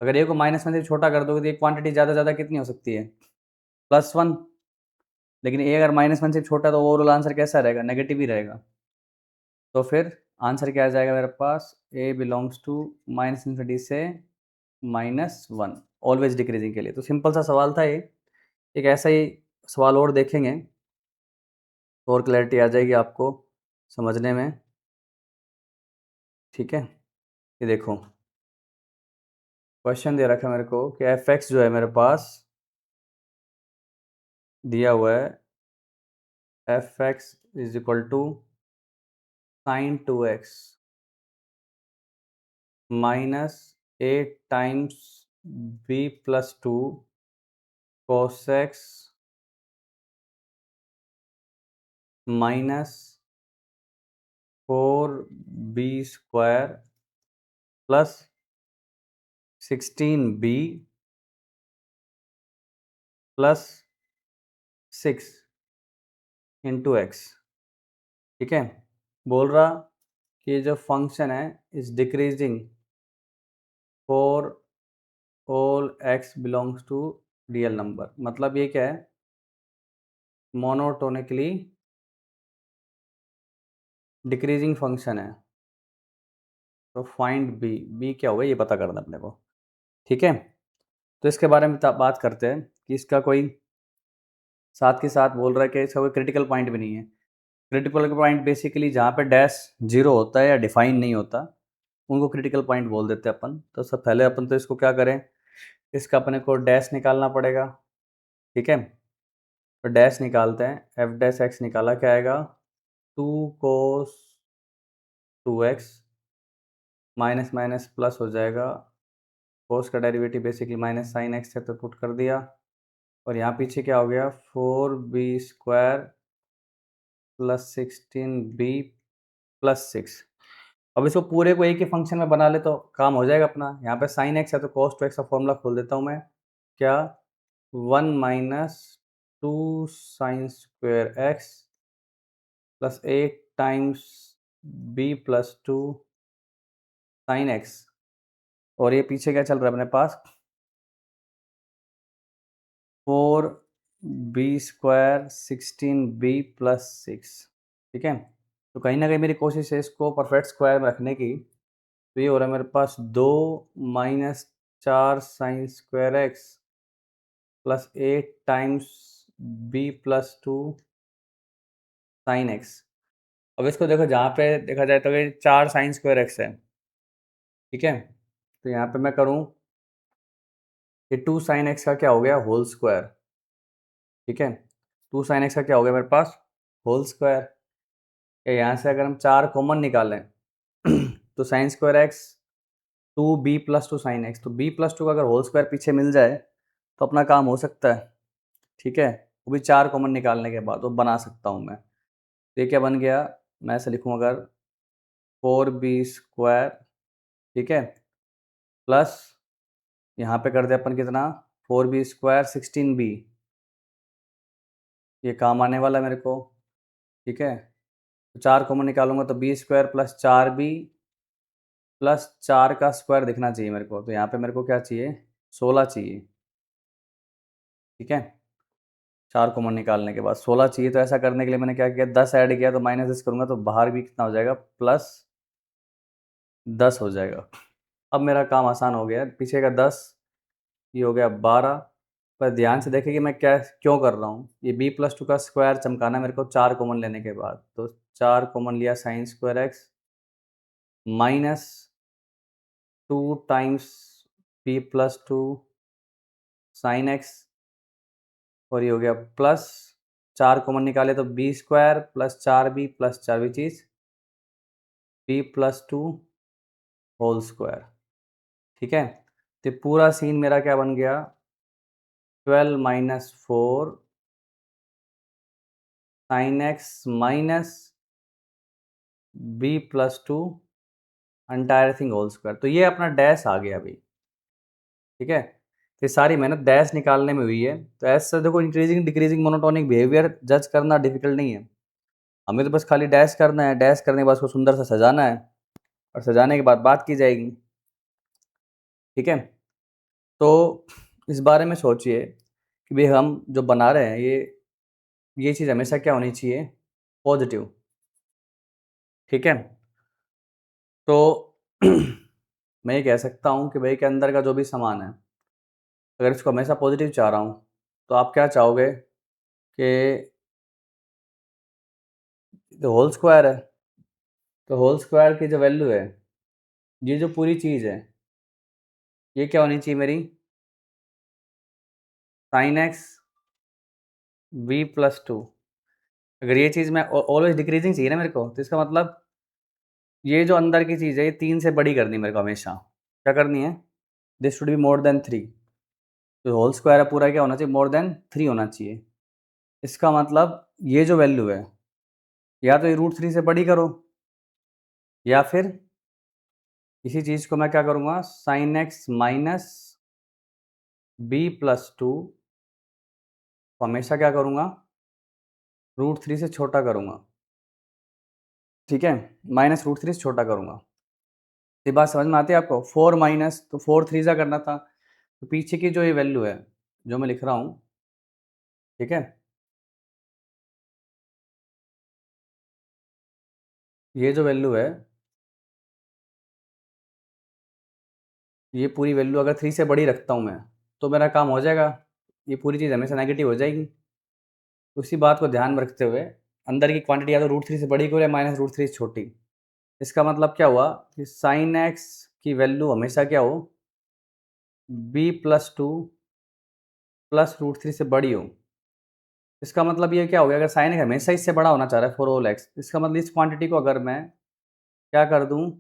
[SPEAKER 1] अगर ए को -1 से भी छोटा कर दोगे तो ये क्वांटिटी ज़्यादा ज़्यादा कितनी हो सकती है, +1। लेकिन ए अगर -1 से छोटा है तो ओवरऑल आंसर कैसा रहेगा, नेगेटिव ही रहेगा। तो फिर आंसर क्या आ जाएगा मेरे पास, ए बिलोंग्स टू -∞ से -1, ऑलवेज डिक्रीजिंग के लिए। तो सिंपल सा सवाल था ये। एक ऐसा ही सवाल और देखेंगे तो और क्लैरिटी आ जाएगी आपको समझने में। ठीक है, ये देखो क्वेश्चन दे रखा है मेरे को कि एफ एक्स जो है मेरे पास दिया हुआ है, f x is equal to sine 2x minus 8 times b plus 2 cos x minus 4b² plus 16b plus 6 into x. ठीक है, बोल रहा कि ये जो फंक्शन है is decreasing for all x belongs to real number. मतलब ये क्या है, मोनोटोनिकली डिक्रीजिंग फंक्शन है। तो फाइंड बी, बी क्या होगा ये पता करना अपने को। ठीक है, तो इसके बारे में बात करते हैं कि इसका कोई साथ के साथ बोल रहा है कि इसका कोई क्रिटिकल पॉइंट भी नहीं है। क्रिटिकल पॉइंट बेसिकली जहाँ पे डैश जीरो होता है या डिफाइन नहीं होता, उनको क्रिटिकल पॉइंट बोल देते हैं अपन। तो सब पहले अपन तो इसको क्या करें, इसका अपने को डैश निकालना पड़ेगा। ठीक है, तो डैश निकालते हैं, एफ डैश एक्स निकाला, क्या आएगा, 2 cos 2x minus minus plus हो जाएगा, कोस का derivative basically minus sine x है तो पुट कर दिया, और यहाँ पीछे क्या हो गया, 4b² प्लस 16b प्लस 6। अब इसको पूरे को एक ही फंक्शन में बना ले तो काम हो जाएगा अपना। यहाँ पे साइन एक्स है तो cos 2x का फॉर्मूला खोल देता हूँ मैं, क्या, 1 minus 2 sine square x plus 8 times b plus 2 sine x, और ये पीछे क्या चल रहा है अपने पास, 4b² 16b प्लस 6। ठीक है, तो कहीं ना कहीं मेरी कोशिश है इसको परफेक्ट स्क्वायर में रखने की। तो ये हो रहा है मेरे पास 2 minus 4 sine square x plus 8 times b plus 2 sine x. अब इसको देखो, जहाँ पे देखा जाए तो ये 4 साइन स्क्वायर एक्स है। ठीक है, तो यहाँ पे मैं करूँ, ये 2 साइन एक्स का क्या हो गया, होल स्क्वायर। ठीक है, 2 साइन एक्स का क्या हो गया मेरे पास, होल स्क्वायर। यहाँ से अगर हम 4 कॉमन निकालें तो sine square x 2b plus 2 sine x, तो b प्लस 2 का अगर होल स्क्वायर पीछे मिल जाए तो अपना काम हो सकता है। ठीक है, वो भी 4 कॉमन निकालने के बाद वो बना सकता हूँ मैं। तो ये क्या बन गया, मैं ऐसे लिखूँ अगर 4b², ठीक है, प्लस यहाँ पे कर दे अपन कितना, 4b² 16b, ये काम आने वाला है मेरे को, ठीक है। तो 4 कॉमन निकालूंगा तो b² प्लस 4b प्लस 4 का स्क्वायर दिखना चाहिए मेरे को। तो यहाँ पे मेरे को क्या चाहिए, 16 चाहिए, ठीक है। 4 कॉमन निकालने के बाद 16 चाहिए, तो ऐसा करने के लिए मैंने क्या किया, 10 ऐड किया, तो -10 करूँगा तो बाहर भी कितना हो जाएगा, +10 हो जाएगा। अब मेरा काम आसान हो गया, पीछे का 10, ये हो गया 12। पर ध्यान से देखें कि मैं क्या क्यों कर रहा हूँ, ये b+2 का स्क्वायर चमकाना मेरे को 4 कॉमन लेने के बाद। तो 4 कॉमन लिया, sin² x -2 times b+2 sin x, और ये हो गया प्लस 4 कॉमन निकाले तो b² plus 4b plus 4 which is b+2 whole square, ठीक है। तो पूरा सीन मेरा क्या बन गया, 12 - 4 sin x minus b+2 entire thing whole square. तो ये अपना डैश आ गया अभी, ठीक है। तो ये सारी मेहनत डैश निकालने में हुई है। तो ऐसे देखो, इंक्रीजिंग डिक्रीजिंग मोनोटोनिक बिहेवियर जज करना डिफिकल्ट नहीं है, हमें तो बस खाली डैश करना है, डैश करने के बाद उसको सुंदर सा सजाना है, और सजाने के बाद बात की जाएगी, ठीक है। तो इस बारे में सोचिए कि भाई हम जो बना रहे हैं ये चीज़ हमेशा क्या होनी चाहिए, पॉजिटिव, ठीक है। तो मैं ये कह सकता हूँ कि भाई के अंदर का जो भी सामान है, अगर इसको हमेशा पॉजिटिव चाह रहा हूँ, तो आप क्या चाहोगे कि जो होल स्क्वायर है, तो होल स्क्वायर की जो वैल्यू है, ये जो पूरी चीज़ है, ये क्या होनी चाहिए मेरी, sin x b+2। अगर ये चीज़ मैं ऑलवेज डिक्रीजिंग चाहिए ना मेरे को, तो इसका मतलब ये जो अंदर की चीज़ है, ये 3 से बड़ी करनी है मेरे को हमेशा। क्या करनी है, this should be more than 3। तो होल स्क्वायर है पूरा, क्या होना चाहिए, मोर देन 3 होना चाहिए। इसका मतलब ये जो वैल्यू है, या तो ये √3 से बड़ी करो, या फिर इसी चीज़ को मैं क्या करूँगा, sin x माइनस b+2 को हमेशा क्या करूँगा, √3 से छोटा करूँगा, ठीक है, -√3 से छोटा करूँगा। ये बात समझ में आती है आपको, 4 माइनस, तो 4 3 जा करना था, तो पीछे की जो ये वैल्यू है, जो मैं लिख रहा हूँ, ठीक है, ये जो वैल्यू है, ये पूरी वैल्यू अगर 3 से बड़ी रखता हूँ मैं, तो मेरा काम हो जाएगा, ये पूरी चीज़ हमेशा नेगेटिव हो जाएगी। उसी बात को ध्यान में रखते हुए अंदर की क्वांटिटी या तो √3 से बड़ी हो या -√3 से छोटी। इसका मतलब क्या हुआ कि sin x की वैल्यू हमेशा क्या हो, b+2 प्लस √3 से बड़ी हो। इसका मतलब ये क्या हो गया, अगर sin x हमेशा इससे बड़ा होना चाह रहा है फॉर ऑल x, इसका मतलब इस क्वांटिटी को अगर मैं क्या कर दूं,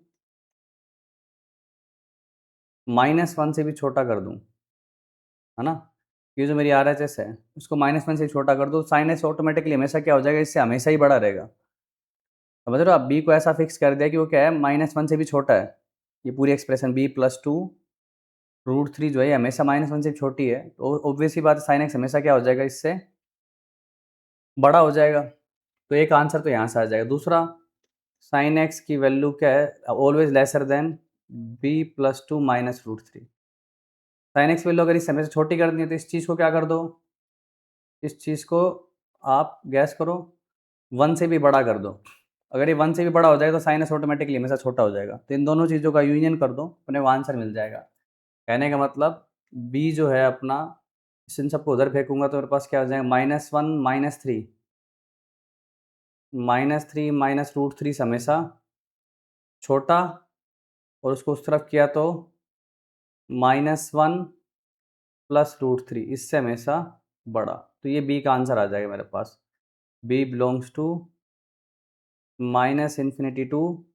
[SPEAKER 1] -1 से भी छोटा कर दूं, है ना, ये जो मेरी RHS है, उसको -1 से छोटा कर दो, sin x ऑटोमेटिकली हमेशा क्या हो जाएगा, इससे हमेशा ही बड़ा रहेगा। समझ रहे हो आप, b को ऐसा फिक्स कर दिया कि वो क्या है, -1 से भी छोटा है। ये पूरी एक्सप्रेशन b+2 √3 जो है हमेशा -1 से छोटी है, तो ऑब्वियस ही बात है sin x हमेशा क्या हो जाएगा, इससे बड़ा हो जाएगा। तो एक आंसर तो यहाँ से आ जाएगा। दूसरा, sin x की वैल्यू क्या है, always lesser than b+2 -√3। sin x value अगर इस समय से छोटी करनी है, तो इस चीज़ को क्या कर दो, इस चीज़ को आप गैस करो 1 से भी बड़ा कर दो। अगर ये 1 से भी बड़ा हो जाएगा तो sin x ऑटोमेटिकली हमेशा छोटा हो जाएगा। तो इन दोनों चीज़ों का यूनियन कर दो, अपने को आंसर मिल जाएगा। कहने का मतलब b जो है अपना, इन सबको उधर फेंकूंगा तो मेरे पास क्या हो जाएगा, -1 -3, -3 -√3 से हमेशा छोटा, और उसको उस तरफ किया तो -1 प्लस √3 इससे हमेशा बड़ा। तो ये बी का आंसर आ जाएगा मेरे पास, b belongs to -∞ to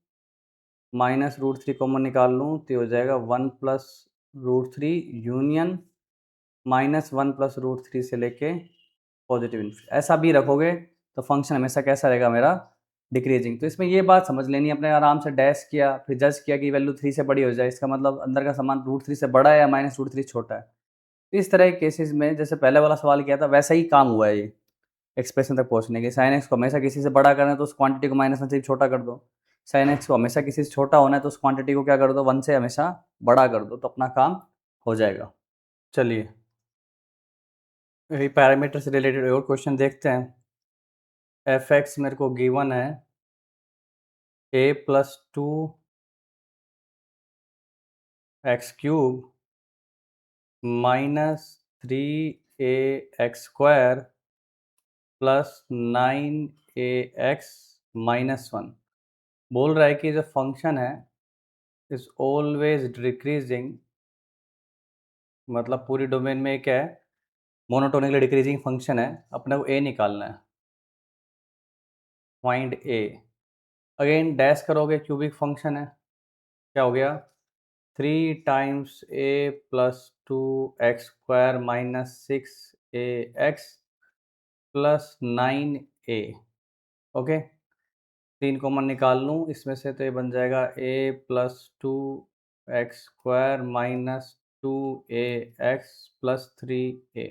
[SPEAKER 1] -√3 common निकाल लूँ तो ये हो जाएगा 1 + √3 यूनियन -1 + √3 से लेके पॉजिटिव ऐसा भी रखोगे तो फंक्शन हमेशा कैसा रहेगा मेरा, डिक्रीजिंग। तो इसमें ये बात समझ लेनी, अपने आराम से डैश किया, फिर जज किया कि वैल्यू 3 से बड़ी हो जाए, इसका मतलब अंदर का सामान √3 से बड़ा है या -√3 छोटा है। इस तरह के केसेस में जैसे पहले वाला सवाल किया था वैसा ही काम हुआ है ये एक्सप्रेशन तक पहुंचने के। साइन एक्स को हमेशा किसी से बड़ा करना है तो उस क्वांटिटी को माइनस वन से छोटा कर दो, साइन एक्स को हमेशा किसी से छोटा होना है तो उस क्वांटिटी को क्या कर दो, 1 से हमेशा बड़ा कर दो, तो अपना काम हो जाएगा। चलिए यही पैरामीटर से रिलेटेड और क्वेश्चन देखते हैं। एफ एक्स मेरे को गिवन है a+2 x cube -3ax² +9ax-1 बोल रहा है कि जो फंक्शन है इज ऑलवेज डिक्रीजिंग, मतलब पूरी डोमेन में क्या है, मोनोटोनिकली डिक्रीजिंग फंक्शन है। अपने को ए निकालना है, फाइंड ए। अगेन डैश करोगे, क्यूबिक फंक्शन है, क्या हो गया 3 times a+2x² -6ax +9a। Okay, 3 common निकाल लूँ इसमें से तो ये बन जाएगा a+2x² -2ax +3a।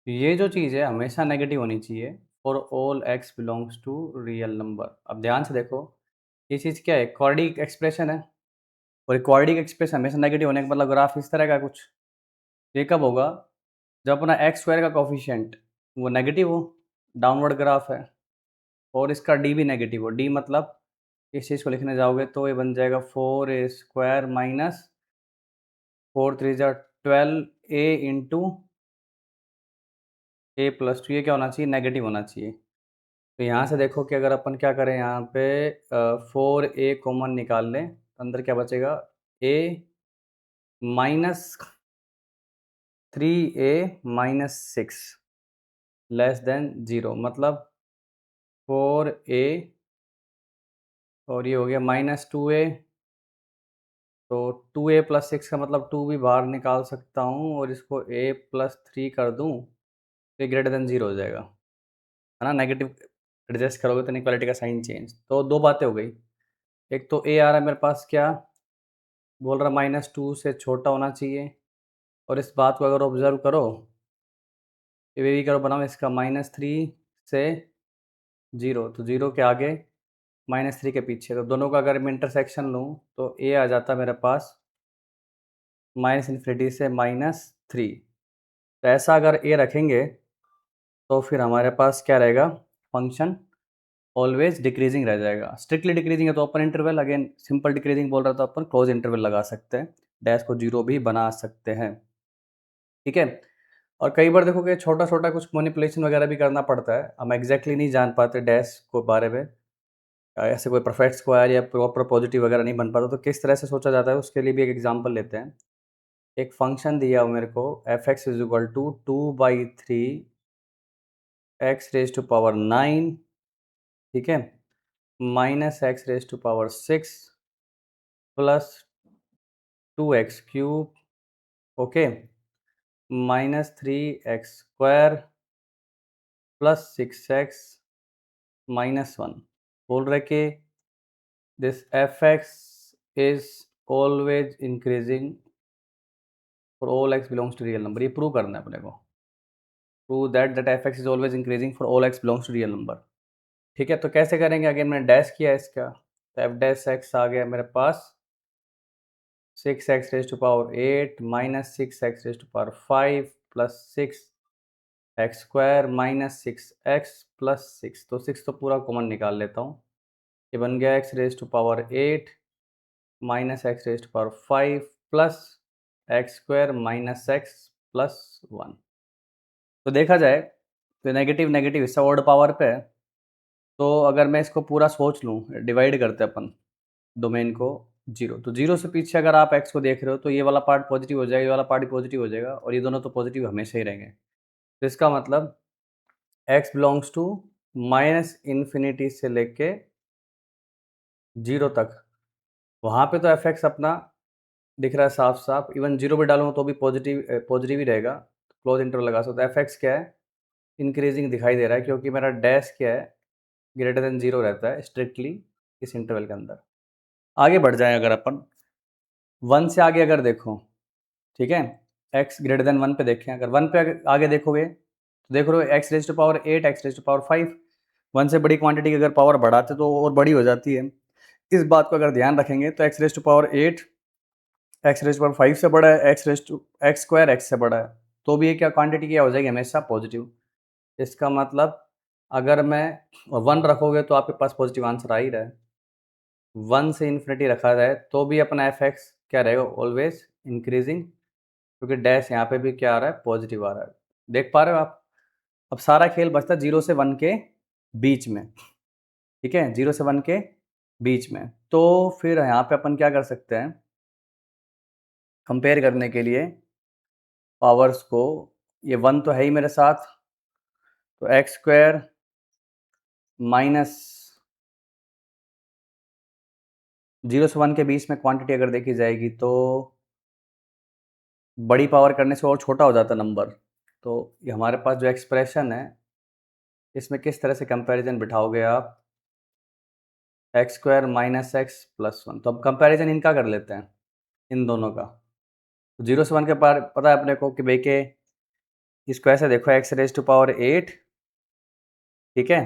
[SPEAKER 1] ये जो चीज़ है हमेशा नेगेटिव होनी चाहिए for all x belongs to real number. अब ध्यान से देखो, ये चीज़ क्या है, क्वाड्रेटिक एक्सप्रेशन है, और क्वाड्रेटिक एक्सप्रेशन हमेशा नेगेटिव होने का मतलब ग्राफ इस तरह का कुछ। ये कब होगा, जब अपना x² का कोफिशिएंट वो नेगेटिव हो, डाउनवर्ड ग्राफ है, और इसका डी भी नेगेटिव हो। डी मतलब इस चीज़ को लिखने जाओगे तो ये बन जाएगा 4a² minus 4 3 12 a into a+2। ये क्या होना चाहिए, नेगेटिव होना चाहिए। तो यहाँ से देखो कि अगर अपन क्या करें, यहाँ पे 4a कॉमन निकाल लें तो अंदर क्या बचेगा, a -3a-6 < 0, मतलब 4a और ये हो गया -2a, तो 2a+6 का मतलब 2 भी बाहर निकाल सकता हूँ और इसको a+3 कर दूँ तो ये >0 हो जाएगा, है ना। नेगेटिव एडजस्ट करोगे तो इनइक्वालिटी का साइन चेंज। तो दो बातें हो गई, एक तो a आ रहा है मेरे पास, क्या बोल रहा है -2 से छोटा होना चाहिए, और इस बात को अगर ऑब्जर्व करो, ये भी करो बनाओ, इसका -3 से 0, तो 0 के आगे -3 के पीछे, तो दोनों का अगर मैं इंटरसेक्शन लूँ तो a आ जाता मेरे पास -∞ से -3। तो ऐसा अगर a रखेंगे तो फिर हमारे पास क्या रहेगा, फंक्शन ऑलवेज डिक्रीजिंग रह जाएगा। स्ट्रिक्टली डिक्रीजिंग है तो open interval, again simple decreasing बोल रहा था अपन क्लोज इंटरवल लगा सकते हैं, डैश को 0 भी बना सकते हैं, ठीक है। और कई बार देखो कि छोटा छोटा कुछ मैनिपुलेशन वगैरह भी करना पड़ता है, हम एग्जैक्टली नहीं जान पाते डैश को बारे में, ऐसे कोई परफेक्ट स्क्वायर या प्रॉपर पॉजिटिव वगैरह नहीं बन पाता, तो किस तरह से सोचा जाता है उसके लिए भी एक एग्जाम्पल लेते हैं। एक फंक्शन दिया हो मेरे को f(x) = 2/3 x⁻⁹, ठीक है, -x⁻⁶ plus 2x³ okay, -3x² plus 6x-1 बोल रहे कि this f(x) is always increasing for all x belongs to real number. ये प्रूव करना है अपने को, prove that f(x) is always increasing for all x belongs to real number, ठीक है। तो कैसे करेंगे, अगेन मैंने डैश किया इसका, तो f'(x) आ गया मेरे पास 6x⁸ -6x⁵ plus 6x² -6x plus 6, तो 6 तो पूरा कॉमन निकाल लेता हूँ, ये बन गया x⁸ -x⁵ plus x² -x plus 1। तो देखा जाए तो नेगेटिव नेगेटिव हिस्सा ऑड पावर पे है, तो अगर मैं इसको पूरा सोच लूँ, डिवाइड करते अपन डोमेन को 0, तो 0 से पीछे अगर आप x को देख रहे हो तो ये वाला पार्ट पॉजिटिव हो जाएगा, ये वाला पार्ट भी पॉजिटिव हो जाएगा, और ये दोनों तो पॉजिटिव हमेशा ही रहेंगे। तो इसका मतलब x बिलोंग्स टू -∞ से लेके 0 तक, वहाँ पे तो f(x) अपना दिख रहा है साफ साफ, इवन 0 भी डालूंगा तो भी पॉजिटिव पॉजिटिव ही रहेगा, क्लोज इंटरवल लगा सकते। f(x) क्या है, इंक्रीजिंग दिखाई दे रहा है क्योंकि मेरा डैश क्या है, ग्रेटर देन 0 रहता है स्ट्रिक्टली इस इंटरवल के अंदर। आगे बढ़ जाएं अगर अपन 1 से आगे अगर देखो, ठीक है, x ग्रेटर देन 1 पे देखें, अगर 1 पे आगे देखोगे तो देख रहे हो x raise to power 8, x raise to power 5। 1 से बड़ी क्वांटिटी की अगर पावर बढ़ाते तो और बड़ी हो जाती है। इस बात को अगर ध्यान रखेंगे तो x raise to power 8 x raise to power 5 से बड़ा है, x raise to x square x से बड़ा है, तो भी ये क्या क्वांटिटी क्या हो जाएगी, हमेशा पॉजिटिव। इसका मतलब अगर मैं 1 रखोगे तो आपके पास पॉजिटिव आंसर आ ही रहा है। 1 से इन्फिनिटी रखा जाए तो भी अपना एफ एक्स क्या रहेगा, ऑलवेज इंक्रीजिंग, क्योंकि डैश यहाँ पे भी क्या आ रहा है, पॉजिटिव आ रहा है। देख पा रहे हो आप। अब सारा खेल बचता है 0 से 1 के बीच में, ठीक है, 0 से 1 के बीच में। तो फिर यहाँ पे अपन क्या कर सकते हैं, कंपेयर करने के लिए पावर्स को, ये 1 तो है ही मेरे साथ, तो एक्स स्क्वायर माइनस 0 से 1 के बीच में क्वांटिटी अगर देखी जाएगी तो बड़ी पावर करने से और छोटा हो जाता नंबर। तो ये हमारे पास जो एक्सप्रेशन है इसमें किस तरह से कंपैरिजन बिठाओगे आप, x square minus x plus 1। तो अब कंपैरिजन इनका कर लेते हैं, इन दोनों का। तो 0 से 1 के पार पता है अपने को कि भाई के इसको ऐसे देखो, एक्स रेज टू पावर 8, ठीक है,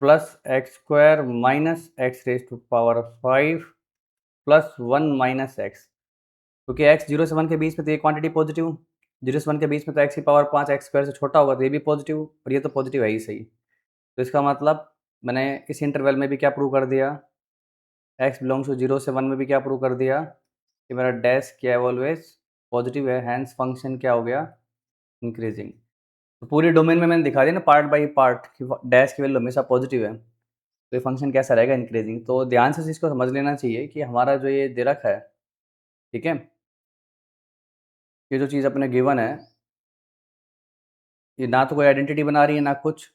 [SPEAKER 1] plus x square minus x raise to power 5 plus 1 minus x. क्योंकि एक्स 0 से 1 के बीच में तो ये क्वांटिटी पॉजिटिव, 0 से 1 के बीच में तो एक्स की पावर 5 एक्स स्क्वायर से छोटा होगा, तो ये भी पॉजिटिव, और ये तो पॉजिटिव है ही सही। तो इसका मतलब मैंने इस इंटरवल में भी क्या प्रूव कर दिया, एक्स बिलोंग्स टू 0 से 1 में भी क्या प्रूव कर दिया कि मेरा डैश क्या है, ऑलवेज पॉजिटिव है, हैंस फंक्शन क्या हो गया, इंक्रीजिंग। तो पूरी डोमेन में मैंने दिखा दिया ना पार्ट बाई पार्ट कि डैश की वैल्यू हमेशा पॉजिटिव है, तो ये फंक्शन कैसा रहेगा, इंक्रीजिंग। तो ध्यान से इसको समझ लेना चाहिए कि हमारा जो ये दे रखा है, ठीक है, ये जो चीज़ अपने गिवन है, ये ना तो कोई आइडेंटिटी बना रही है ना कुछ,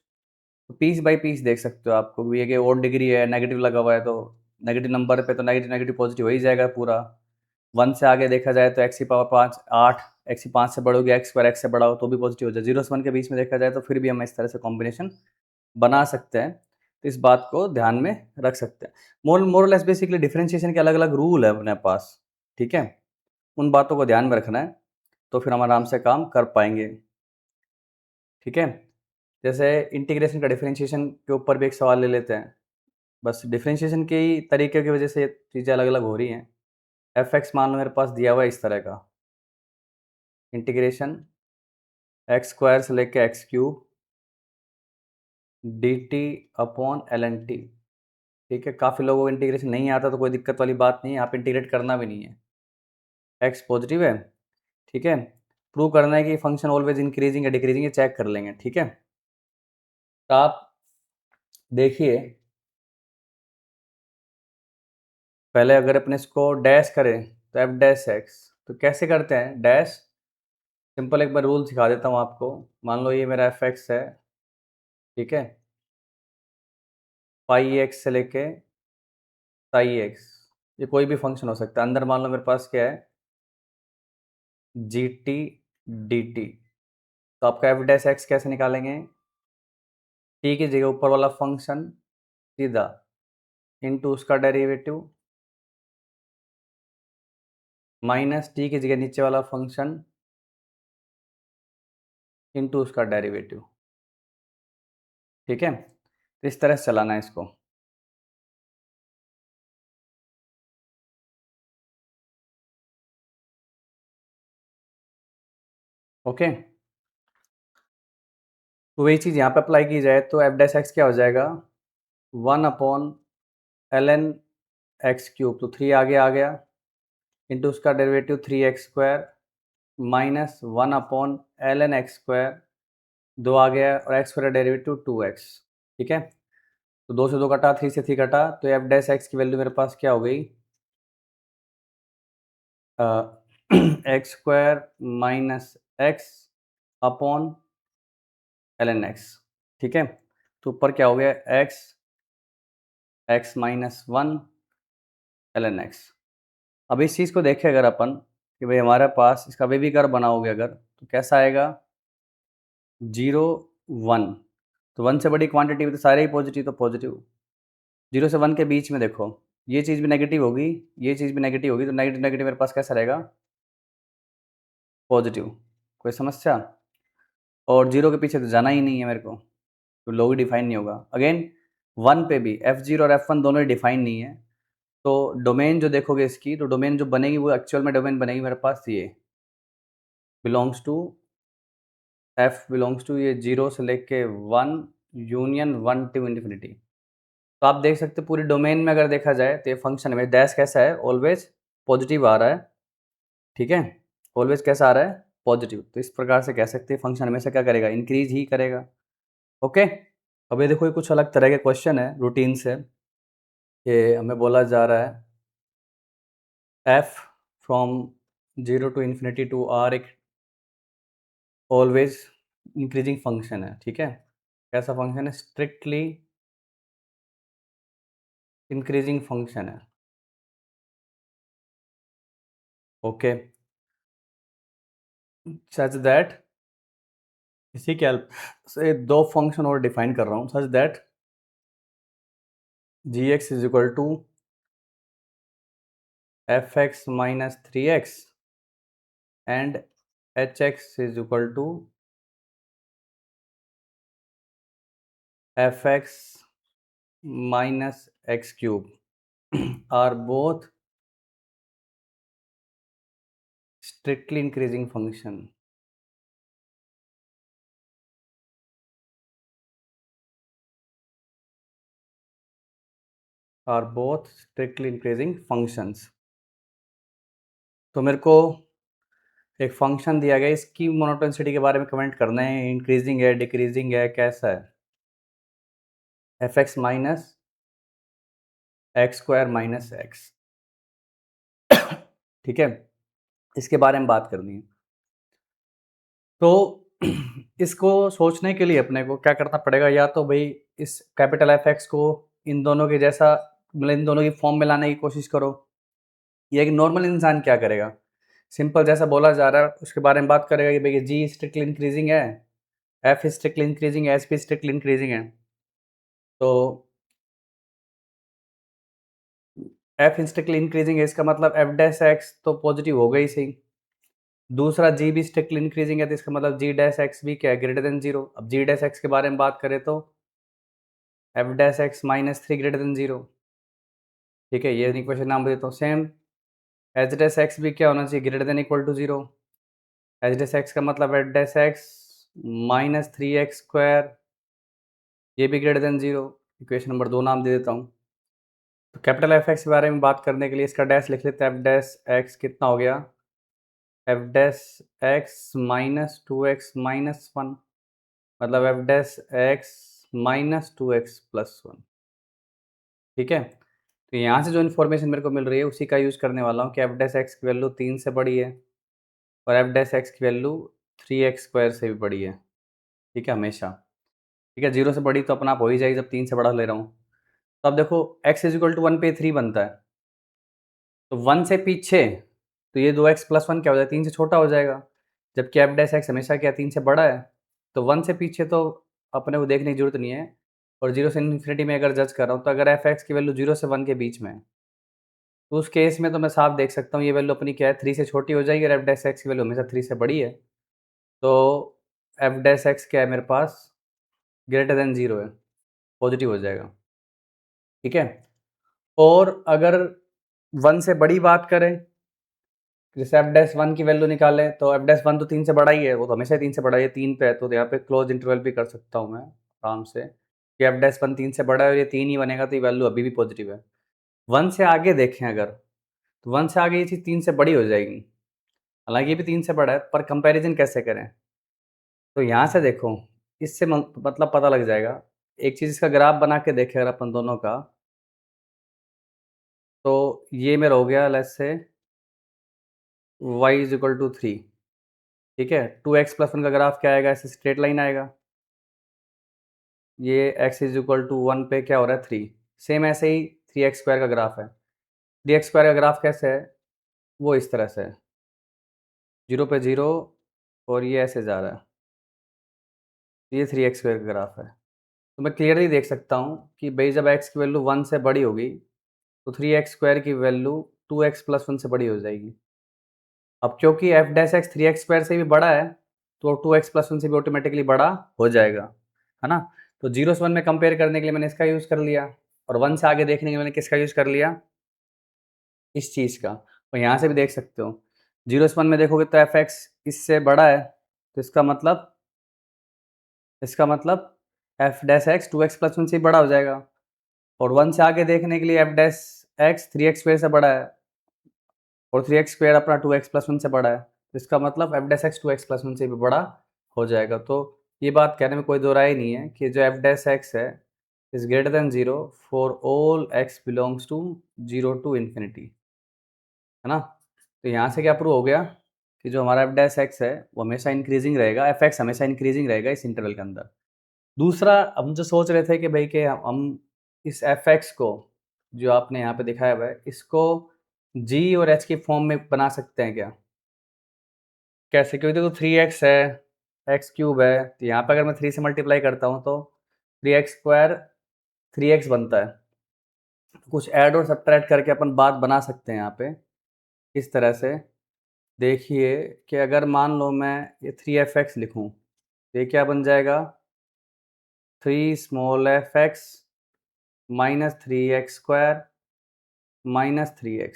[SPEAKER 1] तो पीस बाय पीस देख सकते हो आपको भी, ये कि ओड डिग्री है, नेगेटिव लगा हुआ है, तो नेगेटिव नंबर पे तो नेगेटिव नेगेटिव पॉजिटिव हो ही जाएगा पूरा। 1 से आगे देखा जाए तो एक्स की पावर 5 8, एक्स की 5 से बढ़ोगी, एक्स स्क्वायर एक्स से बड़ा हो तो भी पॉजिटिव हो जाए। 0 से 1 के बीच में देखा जाए तो फिर भी हम इस तरह से कॉम्बिनेशन बना सकते हैं। तो इस बात को ध्यान में रख सकते हैं। मोरलेस बेसिकली डिफरेंशिएशन के अलग अलग रूल है अपने पास, ठीक है, उन बातों को ध्यान में रखना है, तो फिर हम आराम से काम कर पाएंगे, ठीक है। जैसे इंटीग्रेशन का डिफरेंशिएशन के ऊपर भी एक सवाल ले लेते हैं, बस डिफरेंशिएशन के ही तरीके की वजह से चीज़ें अलग अलग हो रही हैं। एफ एक्स मान लो मेरे पास दिया हुआ है इस तरह का, इंटीग्रेशन एक्स स्क्वायर से लेके x cube d t upon l n t, ठीक है। काफ़ी लोगों को इंटीग्रेशन नहीं आता तो कोई दिक्कत वाली बात नहीं है, आप इंटीग्रेट करना भी नहीं है। एक्स पॉजिटिव है, ठीक है, प्रूव करना है कि फंक्शन ऑलवेज इंक्रीजिंग या डिक्रीजिंग, चेक कर लेंगे, ठीक है। तो आप देखिए, पहले अगर अपने इसको डैश करें तो एफ डैश एक्स, तो कैसे करते हैं डैश, सिंपल एक बार रूल सिखा देता हूँ आपको। मान लो ये मेरा एफ एक्स है, ठीक है, पाई एक्स से लेके साई एक्स, ये कोई भी फंक्शन हो सकता है। अंदर मान लो मेरे पास क्या है, जी टी डी टी। तो आपका एफ डैश एक्स कैसे निकालेंगे, टी की जगह ऊपर वाला फंक्शन सीधा इनटू उसका डेरिवेटिव माइनस टी की जगह नीचे वाला फंक्शन इनटू उसका डेरिवेटिव, ठीक है। तो इस तरह से चलाना है इसको, ओके। तो वही चीज़ यहाँ पे अप्लाई की जाए तो एफ डैश एक्स क्या हो जाएगा, 1 upon l n x cube, तो 3 आगे आ गया, इंटू उसका derivative 3x² minus 1 upon l n x square, 2 आ गया, और एक्स स्क्वायर डेरिवेटिव 2x, ठीक है। तो 2 से 2 कटा, 3 से 3 कटा, तो एफ डैश एक्स की वैल्यू मेरे पास क्या हो गई, x square minus x upon l n x, ठीक है। तो ऊपर क्या हो गया, x x minus 1 l n x. अब इस चीज़ को देखें अगर अपन कि भाई हमारे पास इसका वेवी कर्व बनाओगे अगर, तो कैसा आएगा, 0 1, तो 1 से बड़ी क्वांटिटी में तो सारे ही पॉजिटिव, तो पॉजिटिव। 0 से 1 के बीच में देखो, ये चीज़ भी नेगेटिव होगी, ये चीज़ भी नेगेटिव होगी, तो नेगेटिव नेगेटिव मेरे पास कैसा रहेगा? पॉजिटिव। कोई समस्या? और 0 के पीछे तो जाना ही नहीं है मेरे को, तो लोग ही डिफाइन नहीं होगा। अगेन 1 पे भी F0 और F1 दोनों ही डिफाइन नहीं है, तो डोमेन जो देखोगे इसकी, तो डोमेन जो बनेगी वो एक्चुअल में डोमेन बनेगी मेरे पास ये belongs to, F belongs to ये 0 से लेके 1 यूनियन 1 टू इन्फिनिटी। तो आप देख सकते हो पूरी डोमेन में अगर देखा जाए तो ये फंक्शन में डैश कैसा है, ऑलवेज पॉजिटिव आ रहा है, ठीक है, ऑलवेज कैसा आ रहा है? पॉजिटिव। तो इस प्रकार से कह सकते हैं फंक्शन हमेशा क्या करेगा? इंक्रीज ही करेगा। ओके। अब ये देखो, ये कुछ अलग तरह के क्वेश्चन है रूटीन से, कि हमें बोला जा रहा है f from 0 to infinity to r एक ऑलवेज इंक्रीजिंग फंक्शन है, ठीक है। कैसा फंक्शन है? स्ट्रिक्टली इंक्रीजिंग फंक्शन है। ओके, सच दैट, इसी के हेल्प से दो फंक्शन और डिफाइन कर रहा हूँ, such that g x is equal to f x minus 3x and h x is equal to f x minus x cube are both strictly increasing function, are both strictly increasing functions। तो मेरे को एक फंक्शन दिया गया, इसकी मोनोटोनिसिटी के बारे में कमेंट करना है, इंक्रीजिंग है, डिक्रीजिंग है, कैसा है? F x minus x square minus x, ठीक है, इसके बारे में बात करनी है। तो इसको सोचने के लिए अपने को क्या करना पड़ेगा? या तो भाई इस कैपिटल एफ एक्स को इन दोनों के जैसा, मतलब इन दोनों की फॉर्म में लाने की कोशिश करो। ये एक नॉर्मल इंसान क्या करेगा? सिंपल जैसा बोला जा रहा है उसके बारे में बात करेगा कि भाई जी स्ट्रिक्टली इंक्रीजिंग है, एफ स्ट्रिक्टली इंक्रीजिंग है, एस भी स्ट्रिक्टली इंक्रीजिंग है, तो एफ स्ट्रिक्टली इंक्रीजिंग है, इसका मतलब एफ डैश एक्स तो पॉजिटिव होगा ही सही। दूसरा जी भी स्ट्रिक्टली इंक्रीजिंग है, तो इसका मतलब जी डैश एक्स भी क्या है? Greater than zero. अब जी डैश एक्स के बारे में बात करें तो f dash x minus 3 greater than zero, ठीक है, ये इक्वेशन नाम देता हूँ। सेम एच डैश एक्स भी क्या होना चाहिए? Greater than equal to zero. H dash x का मतलब h dash x minus 3x square, ये भी greater than zero. Equation number 2 नाम दे देता हूँ। तो कैपिटल एफ एक्स के बारे में बात करने के लिए इसका डैश लिख लेते हैं। एफ डैश एक्स कितना हो गया? F dash x minus 2x minus 1, मतलब F dash x minus 2x plus 1, ठीक है। तो यहाँ से जो इन्फॉर्मेशन मेरे को मिल रही है उसी का यूज़ करने वाला हूँ कि एफ डैश एक्स की वैल्यू 3 से बड़ी है और एफ डैश एक्स की वैल्यू 3x स्क्वायर से भी बड़ी है, ठीक है, हमेशा। ठीक है, 0 से बड़ी तो अपना आप हो ही जाएगी जब 3 से बड़ा ले रहा हूँ। तो अब देखो x इज इक्वल टू 1 पे 3 बनता है, तो 1 से पीछे तो ये 2x प्लस 1 क्या हो जाएगा? 3 से छोटा हो जाएगा, जबकि एफ डैश एक्स हमेशा क्या 3 से बड़ा है। तो 1 से पीछे तो अपने को देखने की जरूरत नहीं है, और 0 से इन्फिनिटी में अगर जज कर रहा हूँ, तो अगर एफ एक्स की वैल्यू 0 से 1 के बीच में है, तो उस केस में तो मैं साफ देख सकता हूँ ये वैल्यू अपनी क्या है? 3 से छोटी हो जाएगी, और एफ डैश एक्स की वैल्यू हमेशा 3 से बड़ी है। तो एफ डैश एक्स क्या है मेरे पास? ग्रेटर देन जीरो है, पॉजिटिव हो जाएगा, ठीक है। और अगर 1 से बड़ी बात करें, जैसे एफ डैश 1 की वैल्यू निकालें, तो एफ डैश 1 तो 3 से बड़ा ही है, वो तो हमेशा 3 से बड़ा है, ये 3 पे है, तो यहाँ पे क्लोज इंटरवल भी कर सकता हूँ मैं आराम से कि एफ डैश 1 3 से बड़ा है और ये 3 ही बनेगा, तो ये वैल्यू अभी भी पॉजिटिव है। 1 से आगे देखें अगर, तो 1 से आगे ये चीज़ 3 से बड़ी हो जाएगी, हालांकि ये भी 3 से बड़ा है, पर कंपैरिजन कैसे करें? तो यहाँ से देखो, इससे मतलब पता लग जाएगा। एक चीज़ इसका ग्राफ बना के देखें अगर अपन दोनों का, तो ये मेरा हो गया let's say y is equal to 3, ठीक है। 2x प्लस 1 का ग्राफ क्या आएगा? ऐसे स्ट्रेट लाइन आएगा। ये x इज इक्वल टू 1 पे क्या हो रहा है? 3। सेम ऐसे ही 3x स्क्वायर का ग्राफ है। 3x स्क्वायर का ग्राफ कैसे है? वो इस तरह से है, 0 पे 0, और ये ऐसे जा रहा है, ये 3x² का ग्राफ है। तो मैं क्लियरली देख सकता हूँ कि भाई जब x की वैल्यू 1 से बड़ी होगी तो 3x² की वैल्यू 2x+1 से बड़ी हो जाएगी। अब क्योंकि f डैश x 3x² से भी बड़ा है तो 2x+1 से भी ऑटोमेटिकली बड़ा हो जाएगा, है ना। तो 0 से 1 में कंपेयर करने के लिए मैंने इसका यूज़ कर लिया और 1 से आगे देखने के लिए मैंने किसका यूज़ कर लिया, इस चीज़ का। और यहाँ से भी देख सकते हो 0 से 1 में देखोगे तो एफ एक्स इससे बड़ा है, तो इसका मतलब एफ डैश एक्स 2x+1 से बड़ा हो जाएगा। और 1 से आगे देखने के लिए एफ डैश एक्स 3x² से बड़ा है और 3x² अपना 2x+1 से बड़ा है, तो इसका मतलब एफ डैश एक्स 2x+1 से भी बड़ा हो जाएगा। तो ये बात कहने में कोई दो राय नहीं है कि जो एफ डैश एक्स है is greater than 0 for all x belongs to 0 to infinity, है ना। तो यहाँ से क्या प्रूव हो गया कि जो हमारा एफ डैश एक्स है वो हमेशा इंक्रीजिंग रहेगा, एफ एक्स हमेशा इंक्रीजिंग रहेगा इस इंटरवल के अंदर। दूसरा, हम जो सोच रहे थे कि भाई कि हम इस एफ एक्स को जो आपने यहाँ पे दिखाया हुआ है इसको जी और एच की फॉर्म में बना सकते हैं क्या, कैसे, क्योंकि देखो 3x है, x³ है, तो यहाँ पे अगर मैं 3 से मल्टीप्लाई करता हूँ तो 3x² 3x बनता है। कुछ ऐड और सब्ट्रैक्ट करके अपन बात बना सकते हैं यहाँ पे इस तरह से। देखिए कि अगर मान लो मैं ये 3f(x) लिखूँ तो ये क्या बन जाएगा, 3f(x) minus 3x² minus 3x,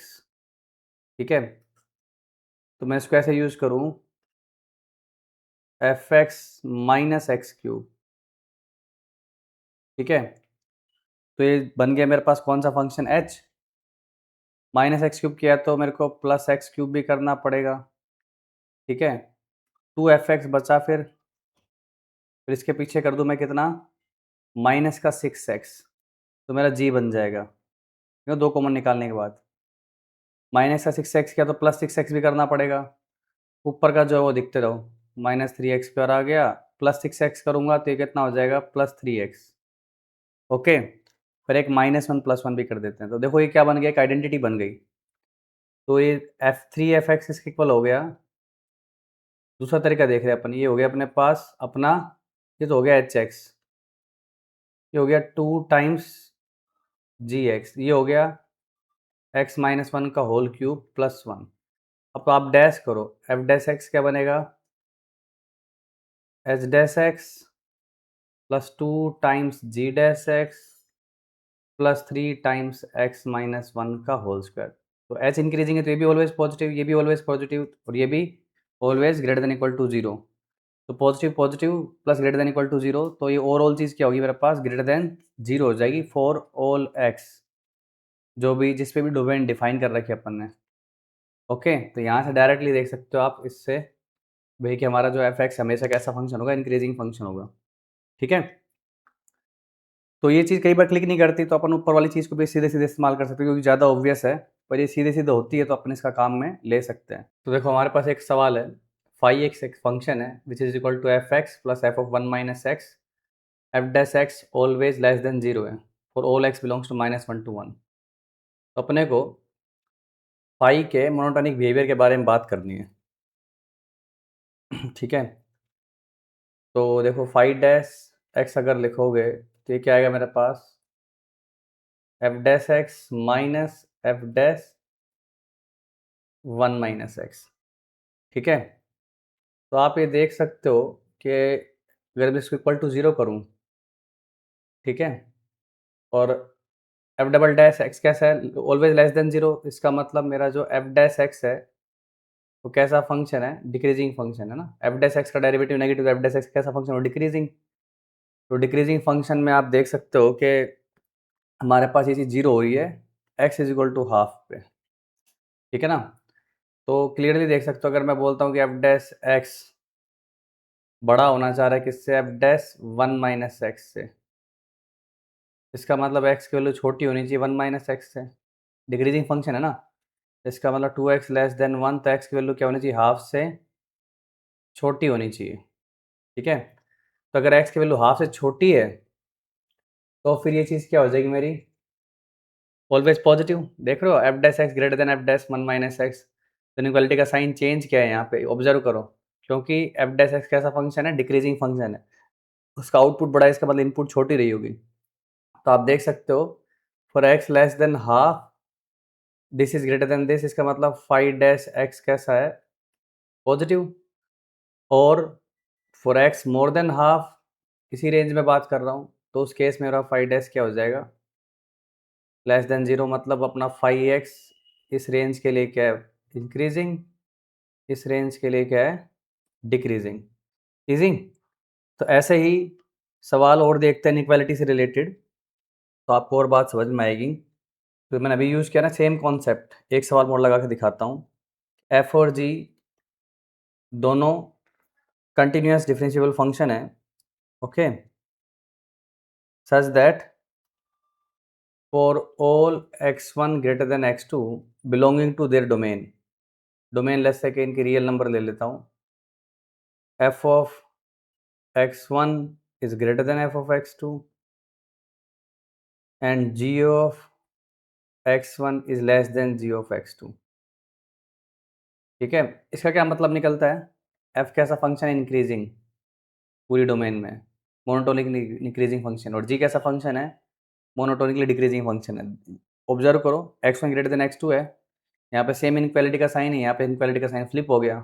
[SPEAKER 1] ठीक है। तो मैं इसको ऐसे यूज़ करूँ f(x) माइनस x³, ठीक है। तो ये बन गया मेरे पास कौन सा फंक्शन, h। माइनस x³ किया तो मेरे को प्लस x³ भी करना पड़ेगा, ठीक है। 2f(x) बचा, फिर इसके पीछे कर दूँ मैं कितना, माइनस का 6x, तो मेरा g बन जाएगा, दो कॉमन निकालने के बाद। माइनस का 6x किया तो प्लस 6x भी करना पड़ेगा, ऊपर का जो है वो दिखते रहो, माइनस 3x² आ गया, प्लस 6x करूँगा तो ये कितना हो जाएगा, प्लस 3x, ओके। फिर एक -1+1 भी कर देते हैं, तो देखो ये क्या बन गया, एक आइडेंटिटी बन गई। तो ये f3f(x) इसके इक्वल हो गया। दूसरा तरीका देख रहे हैं अपन, ये हो गया अपने पास अपना, ये तो हो गया hx, ये हो गया 2 टाइम्स gx, ये हो गया x-1 का होल क्यूब प्लस 1। अब तो आप डैश करो, एफ डैश एक्स क्या बनेगा, h dash x plus 2 times g dash x plus 3 times x-1 का होल स्क्वायर। तो h इंक्रीजिंग है तो ये भी ऑलवेज पॉजिटिव, ये भी ऑलवेज पॉजिटिव और ये भी always greater than equal to 0। तो positive positive plus greater than equal to 0, तो ये ओवरऑल चीज़ क्या होगी मेरे पास, ग्रेटर देन 0 हो जाएगी फॉर ऑल x, जो भी जिस पे भी डोमेन डिफाइन कर रखी है अपन ने, ओके। तो यहाँ से डायरेक्टली देख सकते हो आप इससे भाई कि हमारा जो एफ एक्स हमेशा कैसा फंक्शन होगा, इंक्रीजिंग फंक्शन होगा, ठीक है। तो ये चीज़ कई बार क्लिक नहीं करती तो अपन ऊपर वाली चीज़ को भी सीधे सीधे इस्तेमाल कर सकते हैं क्योंकि ज़्यादा ऑब्वियस है, पर ये सीधे सीधे होती है तो अपन इसका काम में ले सकते हैं। तो देखो हमारे पास एक सवाल है, फाई एक्स एक फंक्शन है which is equal to f x plus f of 1 minus x, f dash x always less than 0 है for all x belongs to -1 to 1। तो अपने को फाई के मोनोटोनिक बिहेवियर के बारे में बात करनी है, ठीक है। तो देखो फाई डैश एक्स अगर लिखोगे तो ये क्या आएगा मेरे पास, f dash x minus f dash 1 minus x, ठीक है। तो आप ये देख सकते हो कि अगर मैं इसको इक्वल टू 0 करूँ, ठीक है, और एफ डबल डैश एक्स कैसा है, ऑलवेज लेस देन 0, इसका मतलब मेरा जो एफ डैश एक्स है वो कैसा फंक्शन है, डिक्रीजिंग फंक्शन है ना। एफ डैश एक्स का derivative negative, F dash x कैसा फंक्शन है, डिक्रीजिंग। तो डिक्रीजिंग फंक्शन में आप देख सकते हो कि हमारे पास ये चीज़ 0 हो रही है x is equal to half पे, ठीक है ना। तो क्लियरली देख सकते हो अगर मैं बोलता हूँ कि एफ डैश एक्स बड़ा होना चाह रहा है किससे, एफ डैश 1 माइनस एक्स से, इसका मतलब एक्स की वैल्यू छोटी होनी चाहिए 1 माइनस एक्स से, डिक्रीजिंग फंक्शन है ना। इसका मतलब 2x लेस देन 1, तो एक्स की वैल्यू क्या होनी चाहिए, हाफ से छोटी होनी चाहिए, ठीक है। तो अगर एक्स की वैल्यू हाफ से छोटी है तो फिर ये चीज़ क्या हो जाएगी मेरी, ऑलवेज पॉजिटिव। देख रहे हो F dash x greater than F dash 1 minus x, तो इनक्वालिटी का साइन चेंज क्या है यहाँ पे, ऑब्जर्व करो, क्योंकि एफ डैश एक्स कैसा फंक्शन है, डिक्रीजिंग फंक्शन है। उसका आउटपुट बड़ा है, इसका मतलब इनपुट छोटी रही होगी। तो आप देख सकते हो for x less than half this is greater then this, इसका मतलब 5-x कैसा है, पॉजिटिव। और for x more than half, इसी रेंज में बात कर रहा हूँ, तो उस केस में मेरा 5 क्या हो जाएगा, लेस देन 0, मतलब अपना 5x इस रेंज के लिए क्या है, इंक्रीजिंग, इस रेंज के लिए क्या है, डिक्रीजिंग। इजी। तो ऐसे ही सवाल और देखते हैं इनइक्वालिटी से रिलेटेड, तो आपको और बात समझ में आएगी। तो मैंने अभी यूज़ किया ना सेम कॉन्सेप्ट, एक सवाल मोड़ लगा के दिखाता हूँ। एफ और जी दोनों कंटिन्यूस डिफरेंशिएबल फंक्शन है, okay, such that for all x1 greater than x2 belonging to their domain, domain लेस से इनकी रियल नंबर ले लेता हूँ, f of x1 is greater than f of x2 and g of x1 is less than g of x2। ठीक है, इसका क्या मतलब निकलता है, f कैसा फंक्शन है, इंक्रीजिंग पूरी डोमेन में, मोनोटोनिकली इंक्रीजिंग फंक्शन, और g कैसा फंक्शन है, मोनोटोनिकली डिक्रीजिंग फंक्शन है। ऑब्जर्व करो x1 ग्रेटर देन x2 है, यहाँ पे सेम इनक्वालिटी का साइन है, यहाँ पे इनक्वालिटी का साइन फ्लिप हो गया,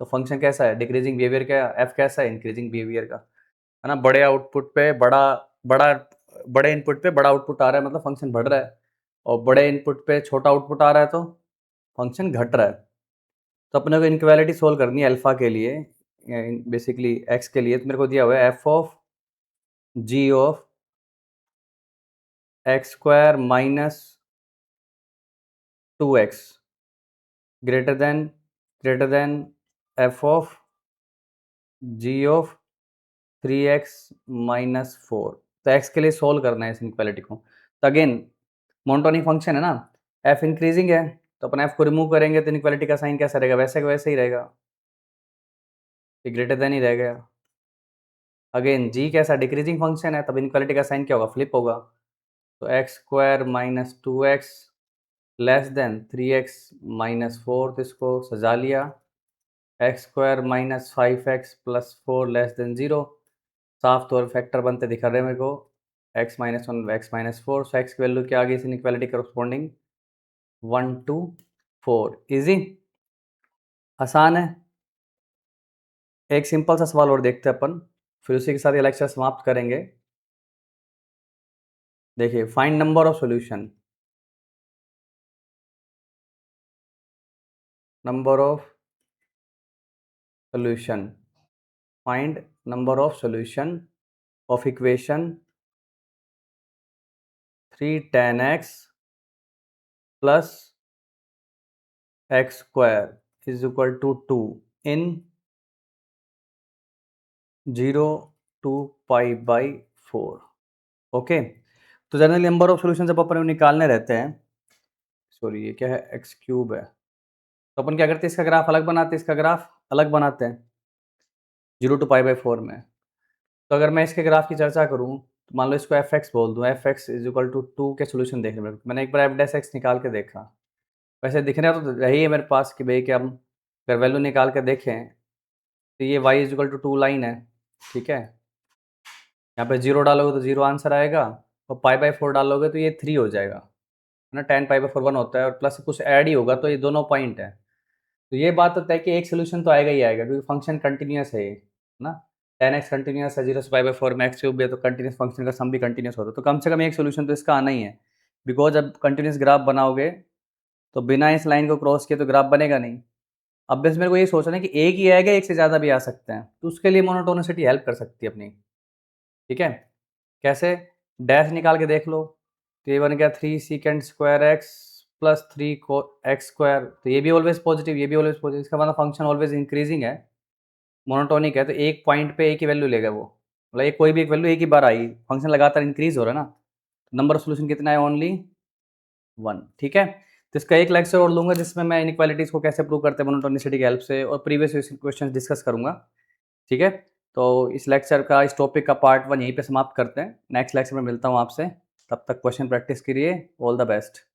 [SPEAKER 1] तो फंक्शन कैसा है, डिक्रीजिंग बिहेवियर का, f कैसा है, इंक्रीजिंग बिहेवियर का, है ना। बड़े आउटपुट पे बड़ा बड़ा बड़े इनपुट पे बड़ा आउटपुट आ रहा है, मतलब फंक्शन बढ़ रहा है, और बड़े इनपुट पे छोटा आउटपुट आ रहा है तो फंक्शन घट रहा है। तो अपने को इनक्वालिटी सोल्व करनी है अल्फा के लिए, बेसिकली एक्स के लिए, तो मेरे को दिया हुआ है f of g of x square minus 2x greater than f of g of 3x minus 4। तो x के लिए सोल्व करना है इस इनक्वालिटी को। तो अगेन मोनोटोनिक फंक्शन है ना, f इंक्रीजिंग है, तो अपन f को रिमूव करेंगे तो इनक्वालिटी का साइन कैसा रहेगा, वैसे का वैसे ही रहेगा, ये ग्रेटर देन ही रहेगा। अगेन g कैसा, डिक्रीजिंग फंक्शन है, तब इनक्वालिटी का साइन क्या होगा, फ्लिप होगा। तो x square minus 2x less than 3x minus 4, तो इसको सजा लिया, x square minus 5x plus 4 less than 0, साफ तौर फैक्टर बनते दिखा रहे हैं मेरे को, x माइनस 1 x माइनस 4, सो x की वैल्यू क्या आ गई इस इनइक्वालिटी करस्पॉन्डिंग 1 to 4। इजी, आसान है। एक सिंपल सा सवाल और देखते हैं अपन, फिर उसी के साथ ये लेक्चर समाप्त करेंगे। देखिए, find number of solution, number of solution, find number of solution of equation 3 tan x plus x square is equal to 2 in 0 to pi by 4। Okay, तो जनरली नंबर ऑफ सॉल्यूशन जब अपन निकालने रहते हैं, सॉरी ये क्या है, एक्स क्यूब है, तो अपन क्या करते हैं, इसका ग्राफ अलग बनाते हैं, इसका ग्राफ अलग बनाते हैं 0 to पाई बाई 4 में। तो अगर मैं इसके ग्राफ की चर्चा करूँ, तो मान लो इसको एफ एक्स बोल दूँ, f x is equal to 2 के सोल्यूशन देखने में, मैंने एक बार एफ डैश एक्स निकाल के देखा, वैसे दिखने तो रही है मेरे पास कि भाई कि हम अगर वैल्यू निकाल के देखें तो ये y is equal to 2 line है, ठीक है, यहाँ पे 0 डालोगे तो 0 आंसर आएगा, और पाई बाई 4 डालोगे तो ये 3 हो जाएगा, है ना, 10 पाई बाई 4 1 होता है, और प्लस कुछ ऐड ही होगा, तो ये दोनों पॉइंट है। तो ये बात होता है कि एक सोल्यूशन तो आएगा ही आएगा, क्योंकि फंक्शन कंटिन्यूस है ये, ना, 10x कंटिन्यूस है, 0 से पाई बाई 4 में एक्स क्यूब भी है, तो कंटिन्यूस फंक्शन का सम भी कंटिन्यूस होता है, तो कम से कम एक सोल्यूशन तो इसका आना ही है, बिकॉज अब कंटिन्यूस ग्राफ बनाओगे तो बिना इस लाइन को क्रॉस किए तो ग्राफ बनेगा नहीं। अब बस मेरे को ये सोचना है कि एक ही आएगा, एक से ज़्यादा भी आ सकते हैं, तो उसके लिए मोनोटोनिसिटी हेल्प कर सकती है अपनी। ठीक है, कैसे, डैश निकाल के देख लो, तो ये बन गया 3 सेकेंड स्क्वायर एक्स प्लस 3 को एक्स स्क्वायर, तो ये भी ऑलवेज पॉजिटिव, ये भी ऑलवेज पॉजिटिव, इसका मतलब फंक्शन ऑलवेज इंक्रीजिंग है, मोनोटोनिक है, तो एक पॉइंट पे एक ही वैल्यू लेगा वो, मतलब ये कोई भी एक वैल्यू एक ही बार आई, फंक्शन लगातार इंक्रीज हो रहा है ना, नंबर ऑफ सोल्यूशन कितना है, ओनली 1। ठीक है, तो इसका एक लेक्चर और लूंगा जिसमें मैं इनइक्वालिटीज को कैसे प्रूव करते हैं मोनोटोनिसिटी की हेल्प से, और प्रीवियस क्वेश्चन डिस्कस करूंगा। ठीक है, तो इस लेक्चर का, इस टॉपिक का पार्ट 1 यहीं पे समाप्त करते हैं, नेक्स्ट लेक्चर में मिलता हूँ आपसे, तब तक क्वेश्चन प्रैक्टिस करिए, ऑल द बेस्ट।